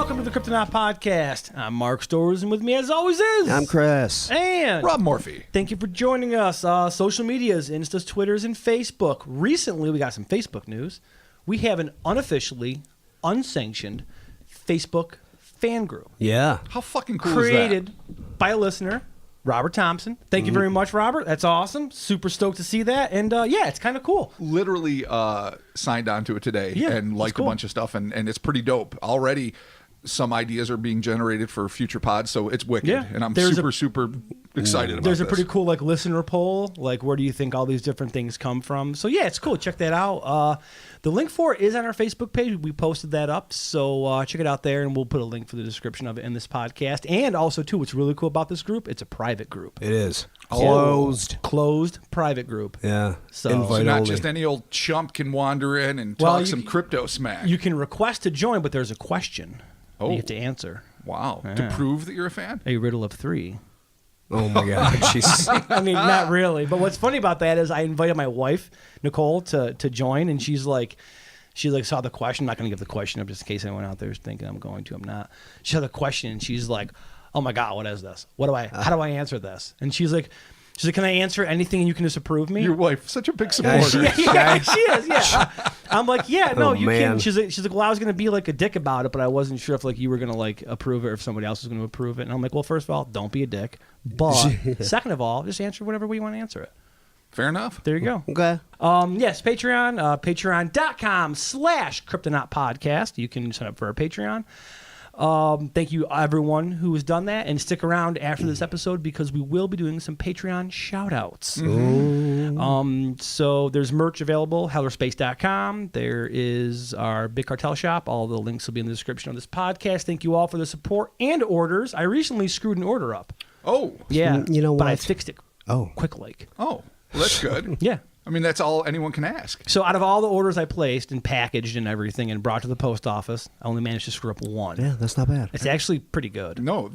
welcome to the Kryptonaut Podcast. I'm Mark Storrs, and with me, as always, is... I'm Chris. And... Rob Morphy. Thank you for joining us. Social medias, Instas, Twitters, and Facebook. Recently, we got some Facebook news. We have an unofficially, unsanctioned Facebook fan group. Yeah. How fucking cool Created is that? by a listener, Robert Thompson. Thank you very much, Robert. That's awesome. Super stoked to see that. And yeah, it's kind of cool. Literally signed on to it today and liked cool. a bunch of stuff, and it's pretty dope. Already some ideas are being generated for future pods, so it's wicked. Yeah. And I'm super excited about There's a this. pretty cool listener poll, where do you think all these different things come from? So yeah, it's cool. Check that out. The link for it is on our Facebook page. We posted that up, so check it out there, and we'll put a link for the description of it in this podcast. And also, too, what's really cool about this group, it's a private group. It is. Closed private group. Yeah. So Invite not only. just any old chump can wander in and Well, talk some crypto smack. You can request to join, but there's a question you have to answer. Wow. Yeah. To prove that you're a fan? A riddle of 3. Oh my God. Jeez. I mean, not really. But what's funny about that is I invited my wife, Nicole, to join, and she saw the question. I'm not going to give the question up just in case anyone out there is thinking I'm going to. I'm not. She saw the question, and she's like, "Oh my God, what is this? How do I answer this?" And she's like, "Can I answer anything and you can disapprove me?" Your wife, such a big supporter. Yeah, she is. Yeah. I'm like, yeah, no, you man. can. She's like, well, I was gonna be like a dick about it, but I wasn't sure if you were gonna approve it or if somebody else was gonna approve it. And I'm like, well, first of all, don't be a dick. But second of all, just answer whatever way you want to answer it. Fair enough. There you go. Okay. Yes, Patreon, patreon.com/Kryptonaut Podcast. You can sign up for our Patreon. Thank you, everyone who has done that. And stick around after this episode because we will be doing some Patreon shout-outs. So there's merch available, hellerspace.com. There is our Big Cartel shop. All the links will be in the description of this podcast. Thank you all for the support and orders. I recently screwed an order up. Oh. Yeah. You know But I what? fixed it quick. Oh. Well, that's good. Yeah. I mean, that's all anyone can ask. So out of all the orders I placed and packaged and everything and brought to the post office, I only managed to screw up one. Yeah, that's not bad. It's actually pretty good. No,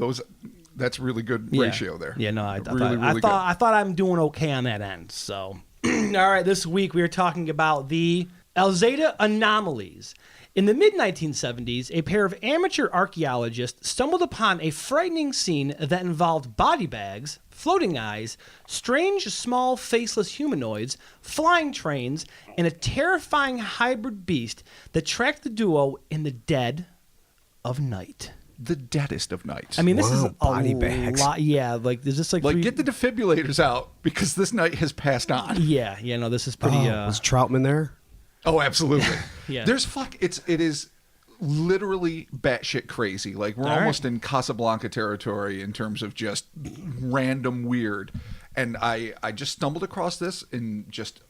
that's really good ratio there. Yeah, no, I really thought I'm doing okay on that end. So, all right, this week we are talking about the Alzada Anomalies. In the mid-1970s, a pair of amateur archaeologists stumbled upon a frightening scene that involved body bags, floating eyes, strange small faceless humanoids, flying trains, and a terrifying hybrid beast that tracked the duo in the dead of night. The deadest of nights. I mean, this is a body bags. lot. Yeah, is this get the defibrillators out because this night has passed on. Yeah, no, this is pretty... Was Troutman there? Oh, absolutely. Yeah. It is literally batshit crazy. We're All almost in Casablanca territory in terms of just random weird. And I just stumbled across this in just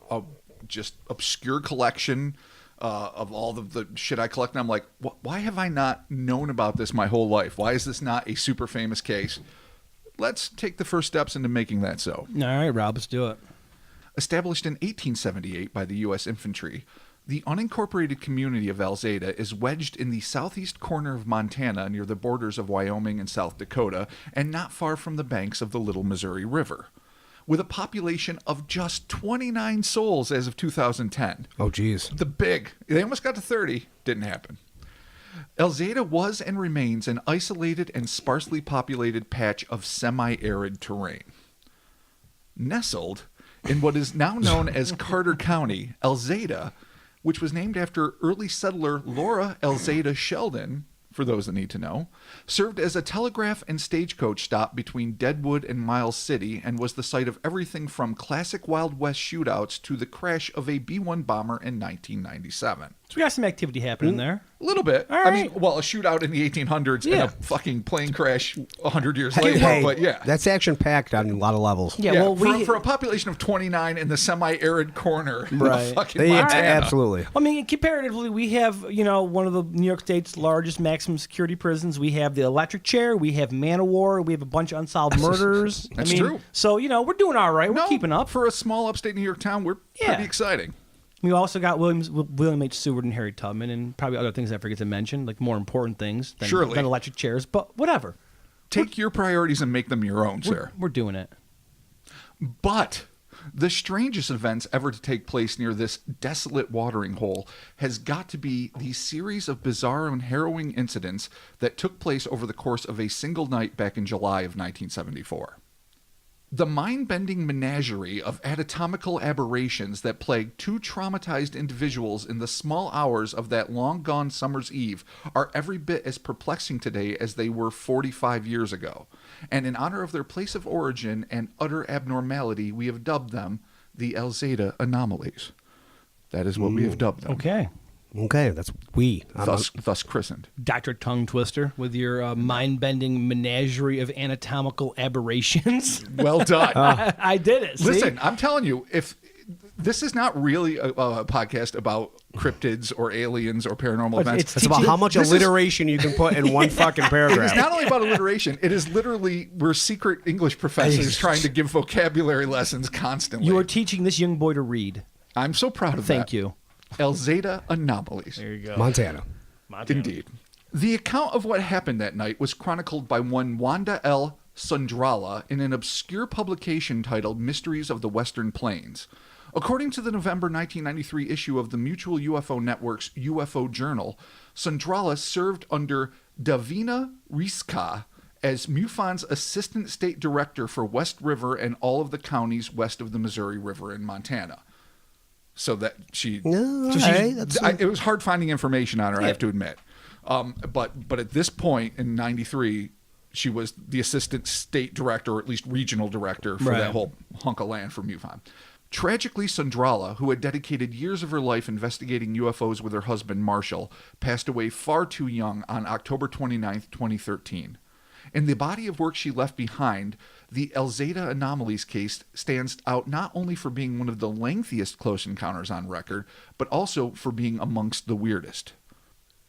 obscure collection of all the shit I collect. And I'm like, why have I not known about this my whole life? Why is this not a super famous case? Let's take the first steps into making that so. All right, Rob, let's do it. Established in 1878 by the U.S. Infantry, the unincorporated community of Alzada is wedged in the southeast corner of Montana near the borders of Wyoming and South Dakota and not far from the banks of the Little Missouri River. With a population of just 29 souls as of 2010. Oh, geez. They almost got to 30. Didn't happen. Alzada was and remains an isolated and sparsely populated patch of semi-arid terrain. Nestled in what is now known as Carter County, Alzada, which was named after early settler Laura Alzada Sheldon, for those that need to know, served as a telegraph and stagecoach stop between Deadwood and Miles City and was the site of everything from classic Wild West shootouts to the crash of a B-1 bomber in 1997. So we got some activity happening there. A little bit. All I right. mean, a shootout in the 1800s Yeah. and a fucking plane crash 100 years later. Hey, but yeah. that's action-packed on a lot of levels. Yeah, well, for a population of 29 in the semi-arid corner Right. of fucking Yeah, Montana. absolutely. I mean, comparatively, we have, one of the New York State's largest maximum security prisons. We have the electric chair. We have Man-O-War. We have a bunch of unsolved murders. That's true. So, we're doing all right. We're keeping up. For a small upstate New York town, we're pretty exciting. We also got William H. Seward and Harry Tubman and probably other things I forget to mention, like more important things than electric chairs. But whatever. Take your priorities and make them your own, sir. We're doing it. But The strangest events ever to take place near this desolate watering hole has got to be the series of bizarre and harrowing incidents that took place over the course of a single night back in July of 1974. The mind-bending menagerie of anatomical aberrations that plagued two traumatized individuals in the small hours of that long-gone summer's eve are every bit as perplexing today as they were 45 years ago. And in honor of their place of origin and utter abnormality, we have dubbed them the Alzada Anomalies. That is what we have dubbed them. Okay. Okay, that's we. Thus christened. Dr. Tongue Twister with your mind-bending menagerie of anatomical aberrations. Well done. I did it. See? Listen, I'm telling you, if this is not really a podcast about cryptids or aliens or paranormal events. It's about how much alliteration you can put in one fucking paragraph. It's not only about alliteration. It is literally, we're secret English professors trying to give vocabulary lessons constantly. You are teaching this young boy to read. I'm so proud of that. Thank you. Alzada Anomalies. There you go. Montana. Indeed. The account of what happened that night was chronicled by one Wanda L. Sundrala in an obscure publication titled Mysteries of the Western Plains. According to the November 1993 issue of the Mutual UFO Network's UFO Journal, Sundrala served under Davina Rizka as MUFON's Assistant State Director for West River and all of the counties west of the Missouri River in Montana. So that she... it was hard finding information on her, I have to admit. But at this point in 93, she was the Assistant State Director, or at least Regional Director, for that whole hunk of land for MUFON. Tragically, Sundrala, who had dedicated years of her life investigating UFOs with her husband, Marshall, passed away far too young on October 29th, 2013. In the body of work she left behind, the Alzada Anomalies case stands out not only for being one of the lengthiest close encounters on record, but also for being amongst the weirdest.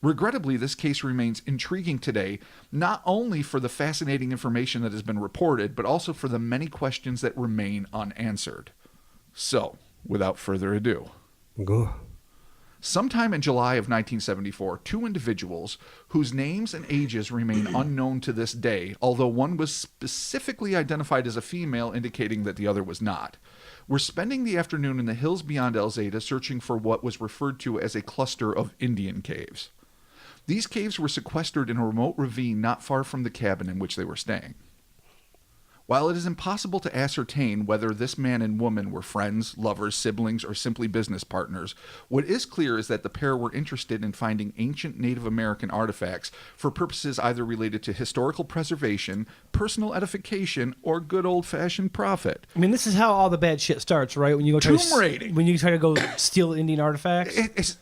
Regrettably, this case remains intriguing today, not only for the fascinating information that has been reported, but also for the many questions that remain unanswered. So, without further ado, Go. sometime in July of 1974, two individuals, whose names and ages remain unknown to this day, although one was specifically identified as a female, indicating that the other was not, were spending the afternoon in the hills beyond Alzada searching for what was referred to as a cluster of Indian caves. These caves were sequestered in a remote ravine not far from the cabin in which they were staying. While it is impossible to ascertain whether this man and woman were friends, lovers, siblings, or simply business partners, what is clear is that the pair were interested in finding ancient Native American artifacts for purposes either related to historical preservation, personal edification, or good old-fashioned profit. I mean, this is how all the bad shit starts, right? When you go Tomb raiding. When you try to go steal Indian artifacts.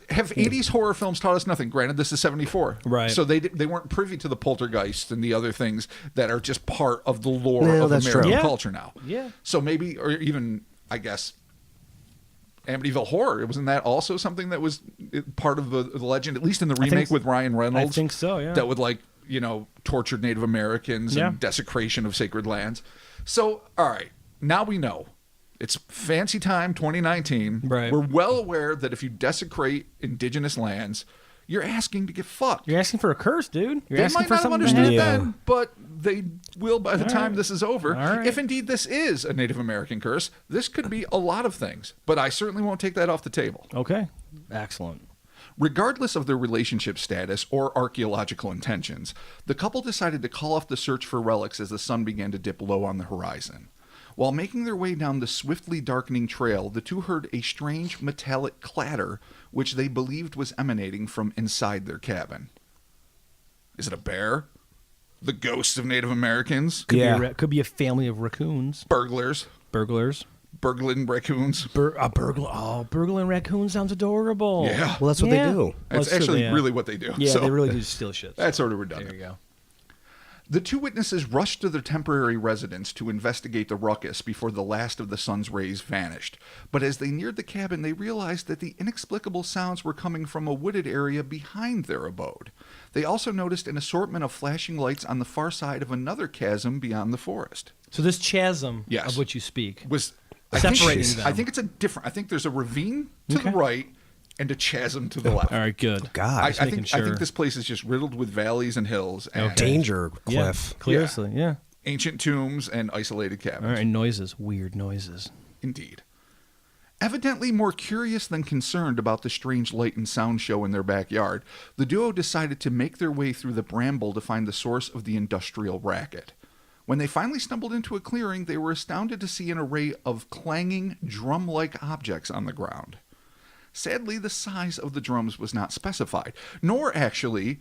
Have 80s horror films taught us nothing? Granted, this is 74. Right. So they weren't privy to the poltergeists and the other things that are just part of the lore of that's American true. culture now. Yeah. So maybe, or even, I guess, Amityville Horror, wasn't that also something that was part of the legend, at least in the remake with Ryan Reynolds? I think so, yeah. That would, tortured Native Americans and desecration of sacred lands. So, all right, now we know. It's fancy time 2019. Right. We're well aware that if you desecrate indigenous lands, you're asking to get fucked. You're asking for a curse, dude. You're They asking might for not have something understood to happen. then, but they will by the time this is over. All right. If indeed this is a Native American curse, this could be a lot of things, but I certainly won't take that off the table. Okay. Excellent. Regardless of their relationship status or archaeological intentions, the couple decided to call off the search for relics as the sun began to dip low on the horizon. While making their way down the swiftly darkening trail, the two heard a strange metallic clatter, which they believed was emanating from inside their cabin. Is it a bear? The ghosts of Native Americans? Could be a family of raccoons. Burglars? Burgling raccoons? Burgling raccoons sounds adorable. Yeah. Well, that's what they do. That's true, actually yeah. really what they do. Yeah, So they really do steal shit. that's sort of redundant. There you go. The two witnesses rushed to their temporary residence to investigate the ruckus before the last of the sun's rays vanished. But as they neared the cabin, they realized that the inexplicable sounds were coming from a wooded area behind their abode. They also noticed an assortment of flashing lights on the far side of another chasm beyond the forest. So this chasm Yes. of which you speak. Was Separating them. I think it's a different. I think there's a ravine to the right and a chasm to the left. All right, good. God. I making think sure. this place is just riddled with valleys and hills and Danger Yeah, cliff. clearly, yeah. ancient tombs and isolated cabins. All right, noises, weird noises. Indeed. Evidently more curious than concerned about the strange light and sound show in their backyard, the duo decided to make their way through the bramble to find the source of the industrial racket. When they finally stumbled into a clearing, they were astounded to see an array of clanging, drum-like objects on the ground. Sadly, the size of the drums was not specified, nor actually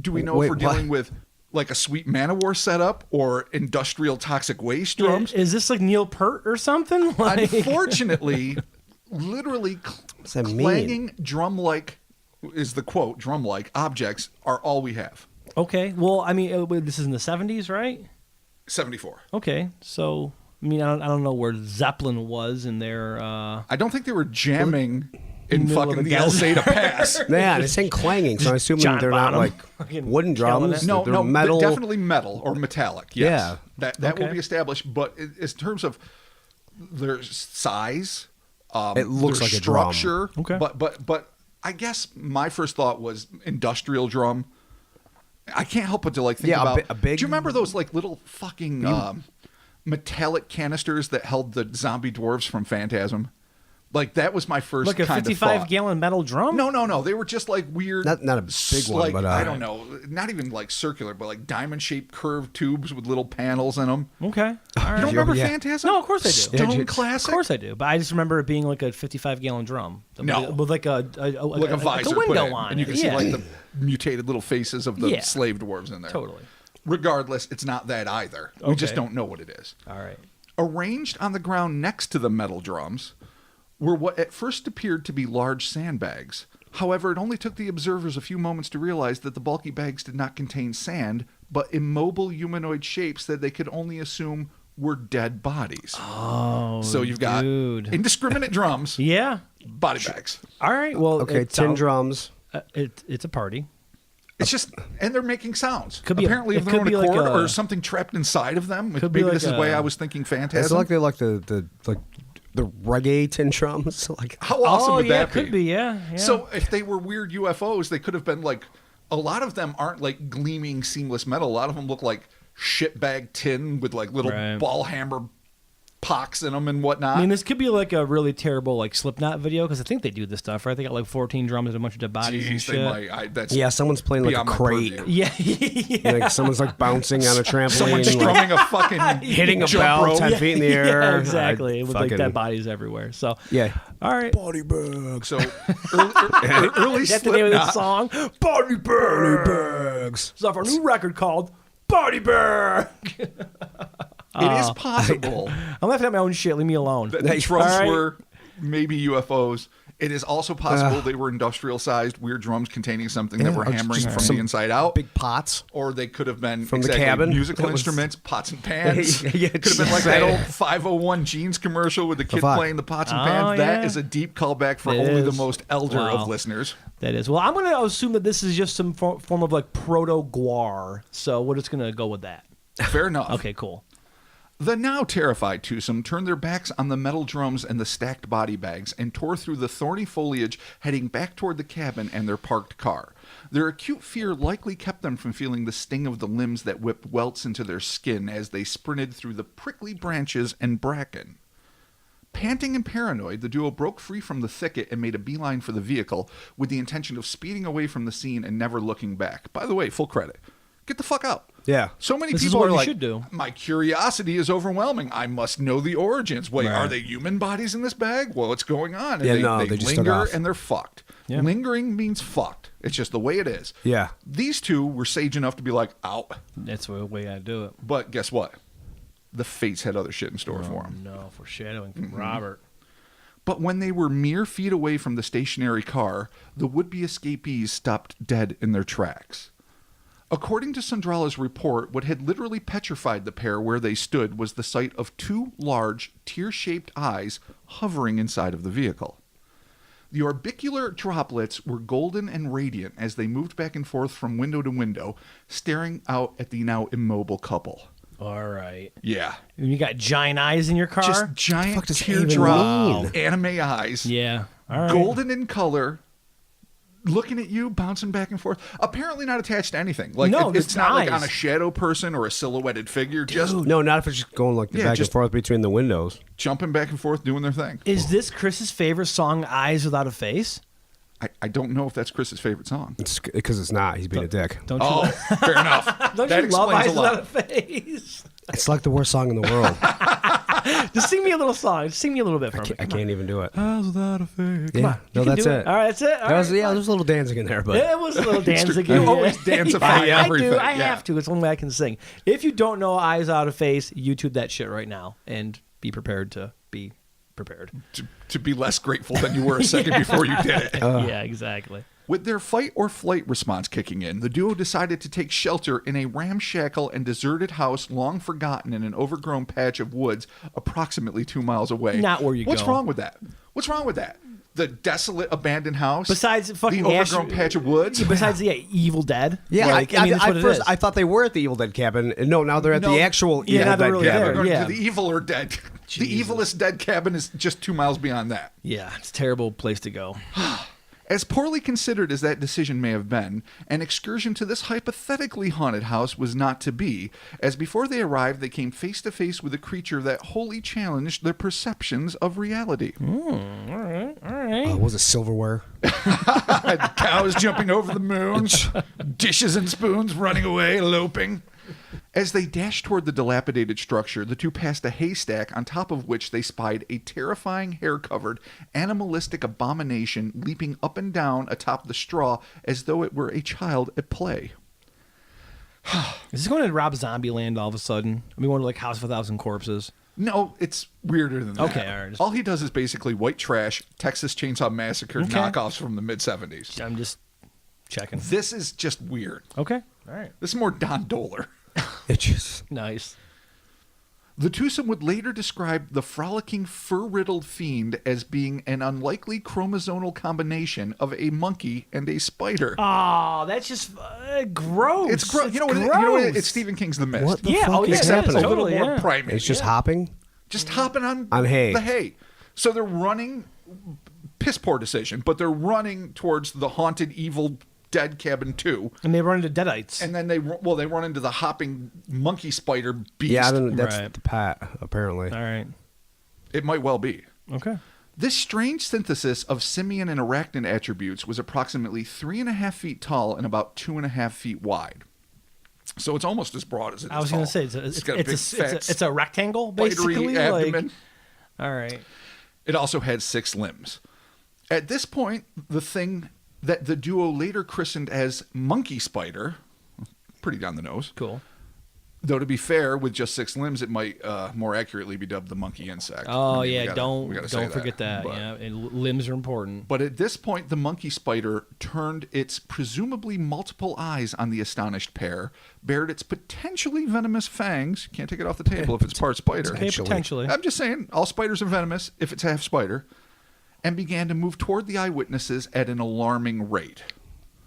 do we know if we're dealing with like a sweet Man-O-War setup or industrial toxic waste drums. Is this like Neil Peart or something? Like... Unfortunately, literally clanging drum-like, is the quote, drum-like objects are all we have. Okay. Well, I mean, this is in the 70s, right? 74. Okay. So, I mean, I don't know where Zeppelin was in their... I don't think they were jamming in middle of fucking the the desert. Alzada Pass. Yeah, it's saying clanging, so I'm assuming John they're Bonham. not like Fucking wooden killing drums. it. No, they're no, metal. definitely metal or metallic. Yes. Yeah. That will Okay. be established. But in terms of their size, It looks their like a drum. structure. Okay. But I guess my first thought was industrial drum. I can't help but to like think Yeah, about. a big- Do you remember those like little fucking metallic canisters that held the zombie dwarves from Phantasm? Like that was my first Like a kind of 55-gallon metal drum? No. They were just like weird. Not a big one, like, but, I don't know. Not even like circular, but like diamond-shaped curved tubes with little panels in them. Okay. All right. You don't remember Yeah. Phantasm? No, of course I do. Stone Yeah, classic. Of course I do. But I just remember it being like a 55-gallon drum. No. With like a Like a visor put window in, on and you it. can see Yeah. like the mutated little faces of the Yeah. slave dwarves in there. Totally. Regardless, it's not that either. We just Okay. don't know what it is. All right. Arranged on the ground next to the metal drums were what at first appeared to be large sandbags. However, it only took the observers a few moments to realize that the bulky bags did not contain sand, but immobile humanoid shapes that they could only assume were dead bodies. Oh, So you've got dude. indiscriminate drums, Yeah. body bags. All right. Well, Okay, it 10 sounds- drums. It's a party. It's just, and they're making sounds. Could be Apparently it of their could own be like accord, a- or something trapped inside of them. Could be Maybe like this is the way a- I was thinking It's Phantasm. like they're like the reggae tin drums. Like How awesome oh, would yeah, that be? could be. Yeah. So if they were weird UFOs, they could have been like, a lot of them aren't like gleaming seamless metal. A lot of them look like shitbag tin with like little Right. ball hammer pocks in them and whatnot. I mean, this could be like a really terrible like Slipknot video because I think they do this stuff, right? They got like 14 drums and a bunch of dead bodies and Jeez, shit. they might. That's yeah, someone's playing like a beyond my crate. purview. Yeah, yeah. Like someone's like bouncing on a trampoline, Someone like, strumming a fucking hitting a jump bell rope. 10 feet in the air. Yeah, exactly. With like fucking- dead bodies everywhere. So Yeah. all right. Body bags. So early That's the name of the Slipknot. song. Body Bags. It's off our new record called Body Bag. It is possible I'm laughing at my own shit. Leave me alone. that the drums All right. were maybe UFOs. It is also possible they were industrial-sized weird drums containing something that Yeah, were or just hammering from some the inside out. Big pots. Or they could have been From the exactly cabin? musical That was- instruments, pots and pans. Yeah, could have been like that exactly. old 501 jeans commercial with the kid fuck? playing the pots and Oh, pans. That yeah. is a deep callback for It only the is. most elder Wow. of listeners. That is. Well, I'm going to assume that this is just some form of like proto-guar. So we're just going to go with that. Fair enough. Okay, cool. The now terrified twosome turned their backs on the metal drums and the stacked body bags and tore through the thorny foliage, heading back toward the cabin and their parked car. Their acute fear likely kept them from feeling the sting of the limbs that whipped welts into their skin as they sprinted through the prickly branches and bracken. Panting and paranoid, the duo broke free from the thicket and made a beeline for the vehicle with the intention of speeding away from the scene and never looking back. By the way, full credit. Get the fuck out. Yeah. So many This is people what are you like, should do. my curiosity is overwhelming. I must know the origins. Wait, Right. are they human bodies in this bag? Well, what's going on? And Yeah, they, no, they they just took linger off. and they're fucked. Yeah. Lingering means fucked. It's just the way it is. Yeah. These two were sage enough to be like, out. That's the way I do it. But guess what? The fates had other shit in store for them. No, foreshadowing from Robert. But when they were mere feet away from the stationary car, the would-be escapees stopped dead in their tracks. According to Sandrala's report, what had literally petrified the pair where they stood was the sight of two large, tear-shaped eyes hovering inside of the vehicle. The orbicular droplets were golden and radiant as they moved back and forth from window to window, staring out at the now immobile couple. All right. Yeah. And you got giant eyes in your car? Just giant fuck does that even teardrop mean? anime eyes. yeah. All right. Golden in color. looking at you, bouncing back and forth. Apparently not attached to anything. Like No, it's just not like eyes. on a shadow person or a silhouetted figure. Just No, not if it's just going like the Yeah, back just- and forth between the windows. jumping back and forth, doing their thing. Is this Chris's favorite song, Eyes Without a Face? I don't know if that's Chris's favorite song. It's because it's not. He's being a dick. Don't you, Oh, fair enough. don't That you love explains Eyes a lot. Without a Face? It's like the worst song in the world. Just sing me a little song. Just sing me a little bit for me. I can't even do it. Eyes Without a Face. Yeah, no, that's do it. All right, that's it. All There was, right, yeah, fine. there's a little dancing in there, but It was a little dancing. You always dancify I everything. do. I Yeah. have to. It's the only way I can sing. If you don't know Eyes Out of Face, YouTube that shit right now and be prepared to be prepared. To be less grateful than you were a second before you did it. Yeah, exactly. With their fight or flight response kicking in, the duo decided to take shelter in a ramshackle and deserted house long forgotten in an overgrown patch of woods approximately 2 miles away. Not where you What's go. wrong with that? What's wrong with that? The desolate abandoned house? Besides fucking the overgrown patch of woods? Besides the Evil Dead. yeah, Like, I mean, that's what it first is. I thought they were at the Evil Dead cabin. And no, now they're at No. the actual Yeah, Evil now they're Dead really cabin. there. Going Yeah. to the evil or dead. The Jesus. evilest dead cabin is just 2 miles beyond that. Yeah, it's a terrible place to go. As poorly considered as that decision may have been, an excursion to this hypothetically haunted house was not to be, as before they arrived, they came face to face with a creature that wholly challenged their perceptions of reality. All right. Was it silverware? Cows jumping over the moon, dishes and spoons running away, eloping. As they dashed toward the dilapidated structure, the two passed a haystack on top of which they spied a terrifying hair-covered, animalistic abomination leaping up and down atop the straw as though it were a child at play. Is this going to Rob Zombie Land all of a sudden? I mean, going to like House of a Thousand Corpses. No, it's weirder than that. Okay, all right. All he does is basically white trash, Texas Chainsaw Massacre Okay. knockoffs from the mid-'70s. I'm just checking. This is just weird. Okay. All right. This is more Don Doler. It just Nice. The twosome would later describe the frolicking, fur-riddled fiend as being an unlikely chromosomal combination of a monkey and a spider. Oh, that's just gross. It's gross. You know what? gross. It's Stephen King's The Mist. what the Yeah, fuck oh, is yeah, Except it is. a happening? little Totally, more yeah. primate. It's just hopping. Just hopping on On hay. The hay. So they're running. Piss poor decision, but they're running towards the haunted, evil, dead cabin 2. And they run into deadites. And then they run into the hopping monkey spider beast. Yeah, I don't know. That's Right. the pat, apparently. all right. It might well be. Okay. This strange synthesis of simian and arachnid attributes was approximately 3.5 feet tall and about 2.5 feet wide. So it's almost as broad as it is I was tall. going to say it's got a big, fat, it's a rectangle spidery basically. abdomen. Like, all right. It also had 6 limbs. At this point, the thing that the duo later christened as Monkey Spider, pretty down the nose, Cool. though to be fair, with just 6 limbs, it might more accurately be dubbed the monkey insect. Oh I mean, we yeah, gotta say don't forget that. But- Yeah, and limbs are important. But at this point, the monkey spider turned its presumably multiple eyes on the astonished pair, bared its potentially venomous fangs. Can't take it off the table if it's part spider. Okay, potentially. I'm just saying, all spiders are venomous if it's half spider, and began to move toward the eyewitnesses at an alarming rate.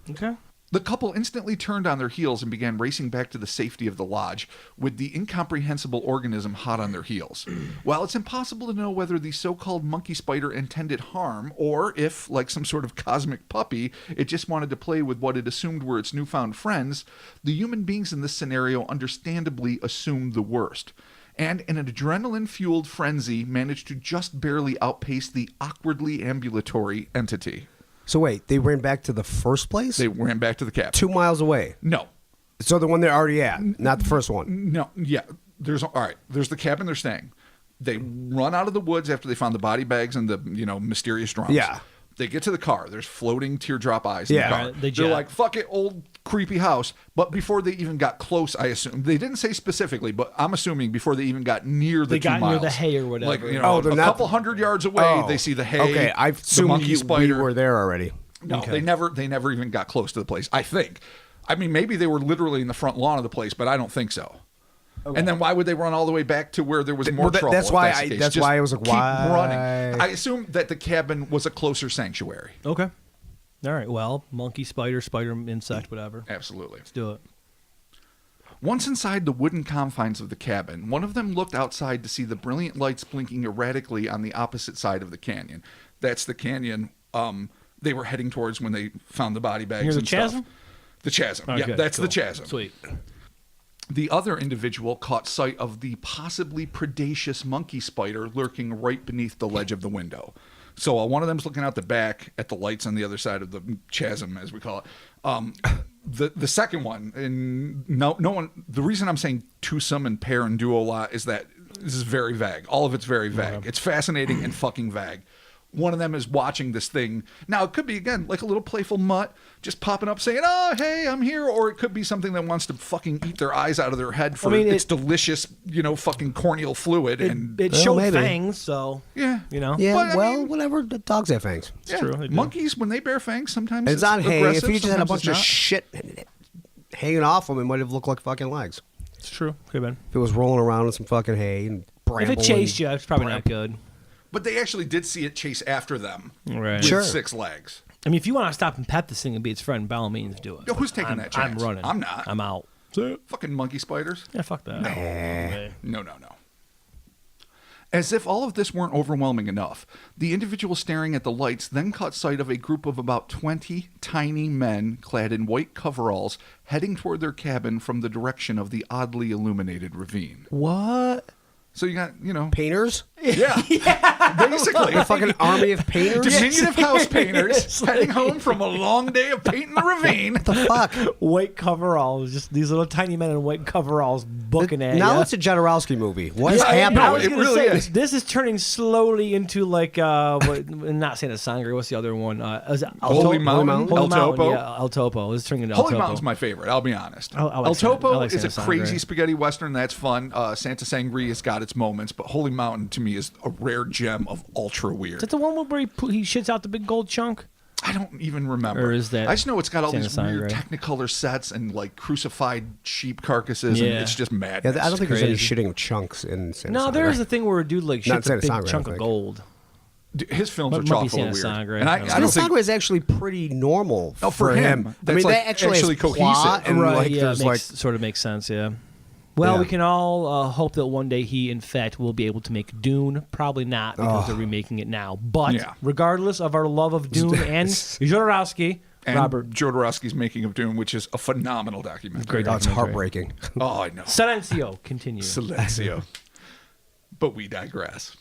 Okay. The couple instantly turned on their heels and began racing back to the safety of the lodge, with the incomprehensible organism hot on their heels. While it's impossible to know whether the so-called monkey spider intended harm, or if, like some sort of cosmic puppy, it just wanted to play with what it assumed were its newfound friends, the human beings in this scenario understandably assumed the worst, and in an adrenaline-fueled frenzy managed to just barely outpace the awkwardly ambulatory entity. So wait, they ran back to the first place? They ran back to the cabin. 2 miles away. No. So the one they're already at, not the first one. No, yeah. There's the cabin they're staying. They run out of the woods after they found the body bags and the mysterious drums. Yeah. They get to the car. There's floating teardrop eyes in Yeah. the car. Right, they They're jet. like, fuck it, old creepy house. But before they even got close, I assume they didn't say specifically, but I'm assuming before they even got near the They 2 got near miles. the hay or whatever. Like, Oh, they're a not- couple hundred yards away, they see the hay. Okay, I the assumed monkey we spider. were there already. No, Okay. they never even got close to the place. I think. I mean, maybe they were literally in the front lawn of the place, but I don't think so. Okay. And then why would they run all the way back to where there was more trouble? That's if why the case? that's Just why I was like, keep why? running. I assume that the cabin was a closer sanctuary. Okay. All right. Well, monkey, spider, insect, whatever. Absolutely. Let's do it. Once inside the wooden confines of the cabin, one of them looked outside to see the brilliant lights blinking erratically on the opposite side of the canyon. That's the canyon they were heading towards when they found the body bags Near the and stuff. chasm? The chasm. Oh, Yeah, good, that's cool. the chasm. Sweet. The other individual caught sight of the possibly predacious monkey spider lurking right beneath the ledge of the window. So while one of them's looking out the back at the lights on the other side of the chasm, as we call it, the second one, and no one. The reason I'm saying twosome and pair and duo a lot is that this is very vague. All of it's very vague. It's fascinating and fucking vague. One of them is watching this thing. Now, it could be, again, like a little playful mutt just popping up saying, oh, hey, I'm here. Or it could be something that wants to fucking eat their eyes out of their head for its delicious, fucking corneal fluid. It showed maybe. fangs, so, Yeah. Yeah, But, I mean, whatever. The dogs have fangs. yeah, true, they do. monkeys, when they bear fangs, sometimes It's not hay. If aggressive, you just had a sometimes bunch of it's not. shit hanging off them, it might have looked like fucking legs. It's true. Could have been. If it was rolling around in some fucking hay and bramble. If it chased and you, it's probably not good. But they actually did see it chase after them Right. with Sure. 6 legs. I mean, if you want to stop and pet this thing and be its friend, by all means, do it. Yo, who's taking I'm, that chance? I'm running. I'm not. I'm out. Fucking monkey spiders. Yeah, fuck that. No. As if all of this weren't overwhelming enough, the individual staring at the lights then caught sight of a group of about 20 tiny men clad in white coveralls heading toward their cabin from the direction of the oddly illuminated ravine. What? So you got, painters? yeah, basically. A fucking army of painters? Diminutive house painters It's heading like- home from a long day of painting the ravine. What the fuck? White coveralls. Just these little tiny men in white coveralls booking at Now ya. it's a Jodorowsky movie. What is Yeah, I happening? know, I was it gonna really say is. this is turning slowly into like not saying a sangre. What's the other one? Is it Holy Mountain? Holy El Mountain, Topo? Yeah, El Topo. It's turning into Holy El Topo. Mountain's my favorite, I'll be honest. I like El Topo I like is a Santa crazy Sangre. spaghetti western that's fun. Santa Sangria's got its moments, but Holy Mountain to me is a rare gem of ultra Is weird. that the one where he shits out the big gold chunk? I don't even remember. Or is that I just know it's got all Santa these weird Sangre? Technicolor sets and like crucified sheep carcasses, and Yeah. it's just Yeah, madness. I don't think there's any crazy. shitting of chunks in Santa No, Sangre. there is a thing where a dude like Not shits a Santa big Sangre, I chunk of think. gold. His films are Might be chock full of Santa weird. Sangre. And I I don't don't Santa think Sangre is actually pretty normal Oh, for him. I That's mean, like that actually actually has plot cohesive. and Right, like yeah, there's like sort of makes sense, yeah. Well, Yeah. we can all hope that one day he, in fact, will be able to make Dune. Probably not because they're remaking it now. But Yeah. regardless of our love of Dune and Jodorowsky, and Robert, Jodorowsky's Making of Doom, which is a phenomenal documentary. Great oh, it's documentary. heartbreaking. Oh, I know. Silencio, continue. Silencio. But we digress.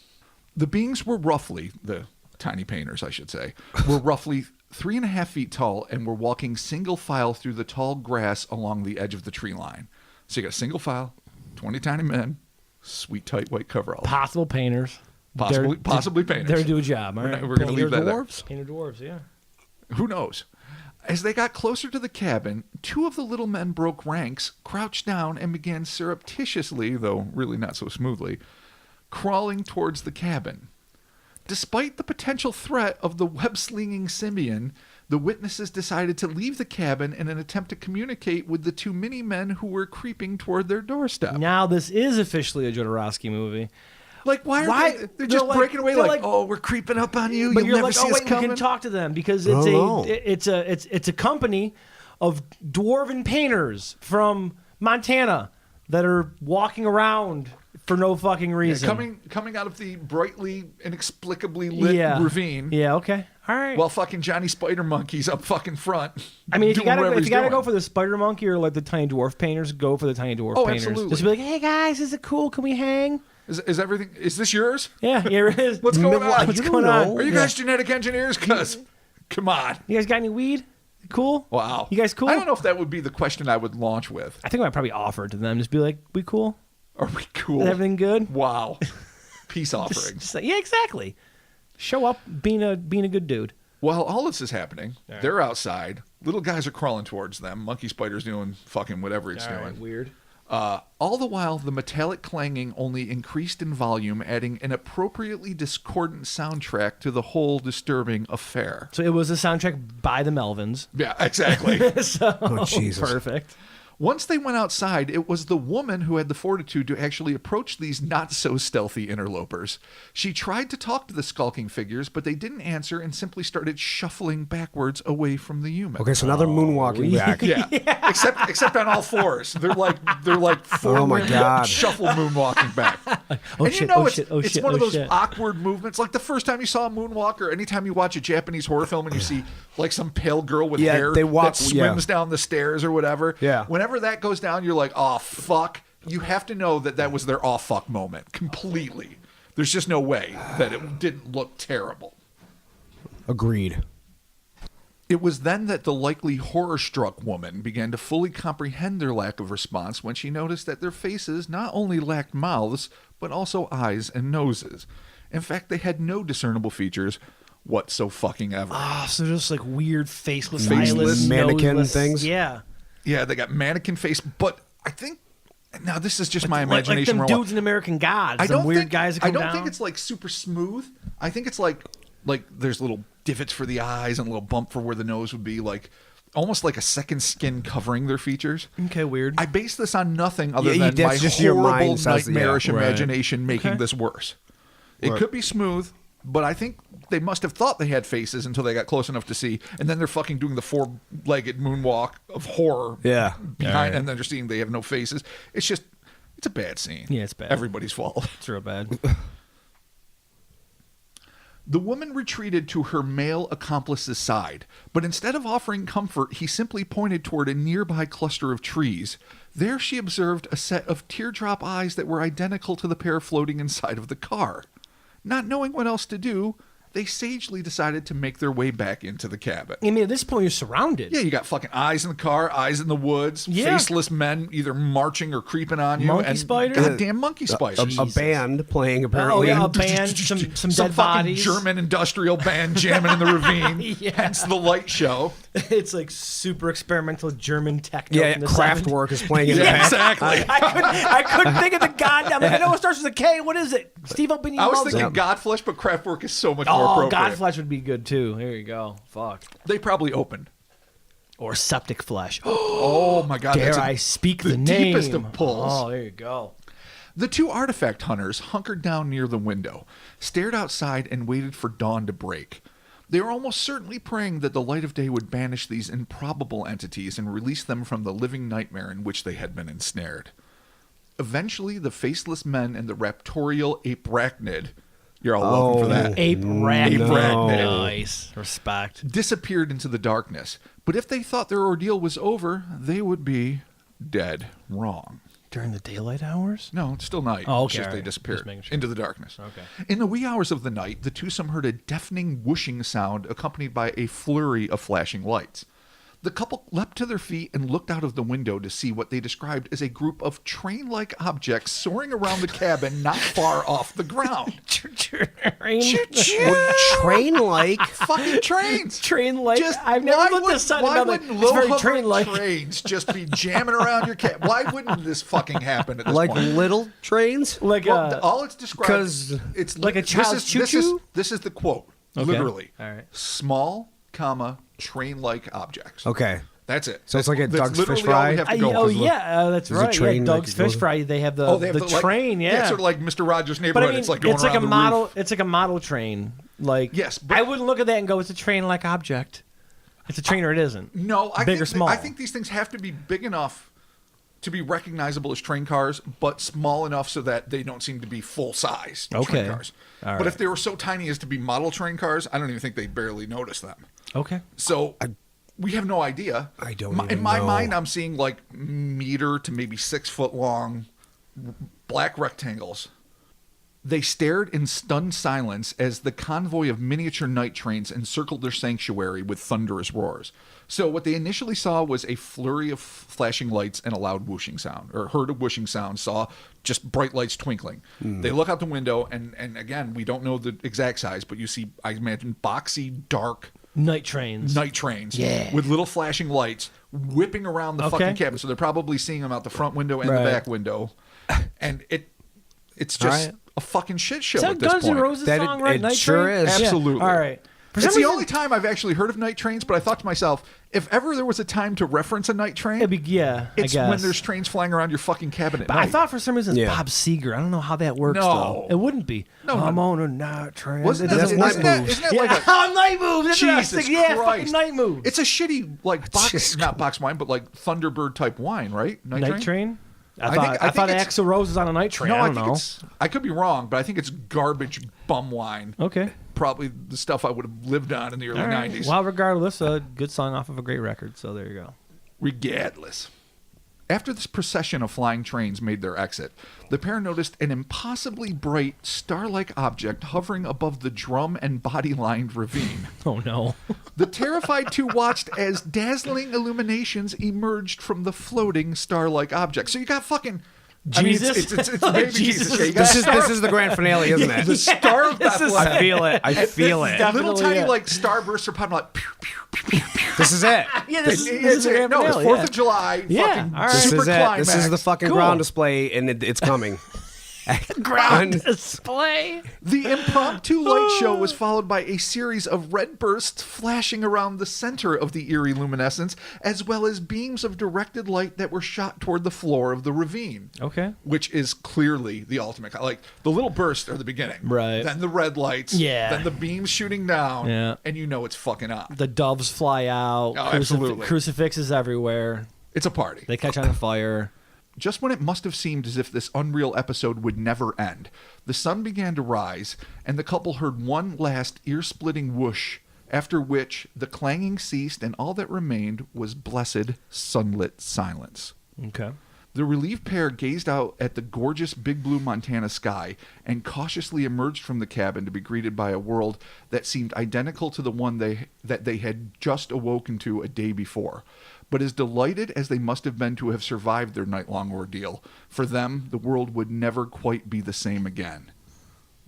The beings were roughly, the tiny painters, I should say, were roughly 3.5 feet tall and were walking single file through the tall grass along the edge of the tree line. So you got a single file, 20 tiny men, sweet tight white coveralls. Possible painters. Possibly painters. They're to do a job. All right. We're going to leave that there. Dwarves? Painter dwarves, yeah. Who knows? As they got closer to the cabin, 2 of the little men broke ranks, crouched down, and began surreptitiously, though really not so smoothly, crawling towards the cabin. Despite the potential threat of the web-slinging simian, the witnesses decided to leave the cabin in an attempt to communicate with the 2 mini-men who were creeping toward their doorstep. Now this is officially a Jodorowsky movie. Like, why are Why- they? They're they're just like- breaking away they're like, like- oh, we're creeping up on you. But You'll you're never like, see oh us wait, we coming. can talk to them because I it's don't know. it's a company of dwarven painters from Montana that are walking around for no fucking reason. Coming out of the brightly, inexplicably lit ravine. Yeah. Okay. All right. While fucking Johnny Spider Monkey's up fucking front. I mean, if you doing gotta whatever he's go doing. for the spider monkey or like the tiny dwarf painters, go for the tiny dwarf Oh, painters. absolutely. Just be like, hey guys, is it cool? Can we hang? Is everything? Is this yours? Yeah, here it is. What's going on? What's You going don't on? know. Are you guys genetic engineers? Cause, come on. You guys got any weed? Cool. Wow. You guys cool? I don't know if that would be the question I would launch with. I think I might probably offer it to them. Just be like, we cool? Are we cool? Is everything good? Wow. Peace offerings. Just like, yeah, exactly. Show up being a good dude. While all this is happening, they're outside. Little guys are crawling towards them. Monkey Spider's doing fucking whatever it's doing. weird. All the while, the metallic clanging only increased in volume, adding an appropriately discordant soundtrack to the whole disturbing affair. So it was a soundtrack by the Melvins. Yeah, exactly. So Oh, Jesus. perfect. Once they went outside, it was the woman who had the fortitude to actually approach these not-so-stealthy interlopers. She tried to talk to the skulking figures, but they didn't answer and simply started shuffling backwards away from the human. Okay, so now they're moonwalking back. Yeah, except on all fours. They're like Oh my God. shuffle moonwalking back. It's one of those awkward movements. Like the first time you saw a moonwalker, anytime you watch a Japanese horror film and you see like some pale girl with hair that swims down the stairs or whatever. Yeah. Whenever that goes down, you're like, oh fuck. You have to know that was their oh fuck moment completely. There's just no way that it didn't look terrible. Agreed. It was then that the likely horror-struck woman began to fully comprehend their lack of response when she noticed that their faces not only lacked mouths, but also eyes and noses. In fact, they had no discernible features whatsoever. Ah, so just like weird faceless Eyeless, mannequin noseless. things? Yeah. Yeah, they got mannequin face, but I think... Now, this is just my Like imagination. them dudes in American Gods. Some weird guys that come down. I don't think it's like super smooth. I think it's like there's little divots for the eyes and a little bump for where the nose would be, like almost like a second skin covering their features. Okay, weird. I base this on nothing other than that's my just your horrible mind says, nightmarish yeah, right. imagination making this worse. It could be smooth, but I think they must have thought they had faces until they got close enough to see, and then they're fucking doing the four-legged moonwalk of horror behind, and then they're seeing they have no faces. It's a bad scene. Yeah, it's bad. Everybody's fault. It's real bad. The woman retreated to her male accomplice's side, but instead of offering comfort, he simply pointed toward a nearby cluster of trees. There she observed a set of teardrop eyes that were identical to the pair floating inside of the car. Not knowing what else to do, they sagely decided to make their way back into the cabin. I mean, at this point, you're surrounded. Yeah, you got fucking eyes in the car, eyes in the woods, faceless men either marching or creeping on you. Monkey and spiders? Goddamn monkey spiders. A band playing apparently. Oh, yeah, a band, some Some dead fucking bodies. German industrial band jamming in the ravine. Yeah. Hence the light show. It's like super experimental German techno. Yeah, from the Kraftwerk is playing in the Yeah, back. exactly. I couldn't think of the goddamn. I know it starts with a K. What is it? Steve Albini. I was thinking Godflesh, but Kraftwerk is so much more Oh, appropriate. Godflesh would be good too. Here you go. Fuck. They probably opened. Or septic flesh. Oh my God! Dare that's I speak the the name? deepest of pulls. Oh, there you go. The two artifact hunters hunkered down near the window, stared outside, and waited for dawn to break. They were almost certainly praying that the light of day would banish these improbable entities and release them from the living nightmare in which they had been ensnared. Eventually, the faceless men and the raptorial ape-arachnid, you're all looking for that, Ape-arachnid. Nice. Respect. disappeared into the darkness. But if they thought their ordeal was over, they would be dead wrong. During the daylight hours? No, it's still night. Oh, okay, It's just all they right. disappeared Just making sure. into the darkness. Okay. In the wee hours of the night, the twosome heard a deafening whooshing sound accompanied by a flurry of flashing lights. The couple leapt to their feet and looked out of the window to see what they described as a group of train-like objects soaring around the cabin not far off the ground. Train-like. Fucking trains! Train-like? I've never looked this side. Why It's wouldn't very low-hovering train-like. trains just be jamming around your cab? Why wouldn't this fucking happen at this Like point? little trains? Like Well, a... all it's described 'cause it's like a this child's is- this choo-choo? is- This is the quote, Okay. literally. All right. Small, train-like objects. Okay. That's it. So it's like at That's Doug's literally Fish all Fry? we have to go. Oh, with. yeah, that's There's a right. train Yeah, like Doug's it goes- Fish Fry, they have the, Oh, they have the train, yeah, sort of like Mr. Rogers' But I Neighborhood. mean, It's like going it's like a around the model. roof. It's like a model train. Like Yes, but- I wouldn't look at that and go, "It's a train-like object." It's a train or it isn't. No, I Big think or small? I think these things have to be big enough to be recognizable as train cars, but small enough so that they don't seem to be full-size Okay. train cars. All But right. if they were so tiny as to be model train cars, I don't even think they barely notice them. Okay. So we have no idea. I don't In even my know. mind, I'm seeing like meter to maybe 6 foot long black rectangles. They stared in stunned silence as the convoy of miniature night trains encircled their sanctuary with thunderous roars. So what they initially saw was a flurry of flashing lights and a loud whooshing sound, or heard a whooshing sound, saw just bright lights twinkling. They look out the window, and again, we don't know the exact size, but you see, I imagine, boxy, dark Night trains. night trains Yeah. with little flashing lights whipping around the Okay. fucking cabin. So they're probably seeing them out the front window and Right. the back window. And it's just All right. a fucking shit show Is that at this Guns point. N' Roses That song, it- right? it Night sure Train? is. Absolutely. Yeah. All right. It's the only time I've actually heard of night trains, but I thought to myself, if ever there was a time to reference a night train, it's when there's trains flying around your fucking cabin at night. I thought for some reason it's Bob Seger. I don't know how that works, though. It wouldn't be. No, I'm on a night train. Isn't that like a night moves? Jesus Christ. Night moves. It's a shitty, like, not box wine, but like Thunderbird type wine, right? Night train? I thought Axl Rose was on a night train. No, I don't know. I could be wrong, but I think it's garbage bum wine. Okay. Probably the stuff I would have lived on in the early 90s. Well, regardless, a good song off of a great record, so there you go. Regardless. After this procession of flying trains made their exit, the pair noticed an impossibly bright, star-like object hovering above the drum and body-lined ravine. Oh, no. The terrified two watched as dazzling illuminations emerged from the floating star-like object. So you got fucking... Jesus? It's baby Jesus. Yeah, this is the grand finale, isn't it? The star of Bethlehem. I feel it. I feel it. Little tiny like starbursts are popping like pew, pew, pew, pew, pew. This is it. Yeah, this is the grand No, finale, it's 4th of July. Yeah, all right. This Super is it. climax. This is the fucking ground display, and it's coming. Ground display. The impromptu light show was followed by a series of red bursts flashing around the center of the eerie luminescence, as well as beams of directed light that were shot toward the floor of the ravine. Okay. Which is clearly the ultimate. Like, the little bursts are the beginning. Right. Then the red lights. Yeah. Then the beams shooting down. Yeah. And you know it's fucking on. The doves fly out. Oh, absolutely. Crucifixes everywhere. It's a party. They catch on fire. Just when it must have seemed as if this unreal episode would never end, the sun began to rise, and the couple heard one last ear-splitting whoosh, after which the clanging ceased and all that remained was blessed, sunlit silence. Okay. The relieved pair gazed out at the gorgeous big blue Montana sky and cautiously emerged from the cabin to be greeted by a world that seemed identical to the one that they had just awoken to a day before. But as delighted as they must have been to have survived their night-long ordeal, for them, the world would never quite be the same again.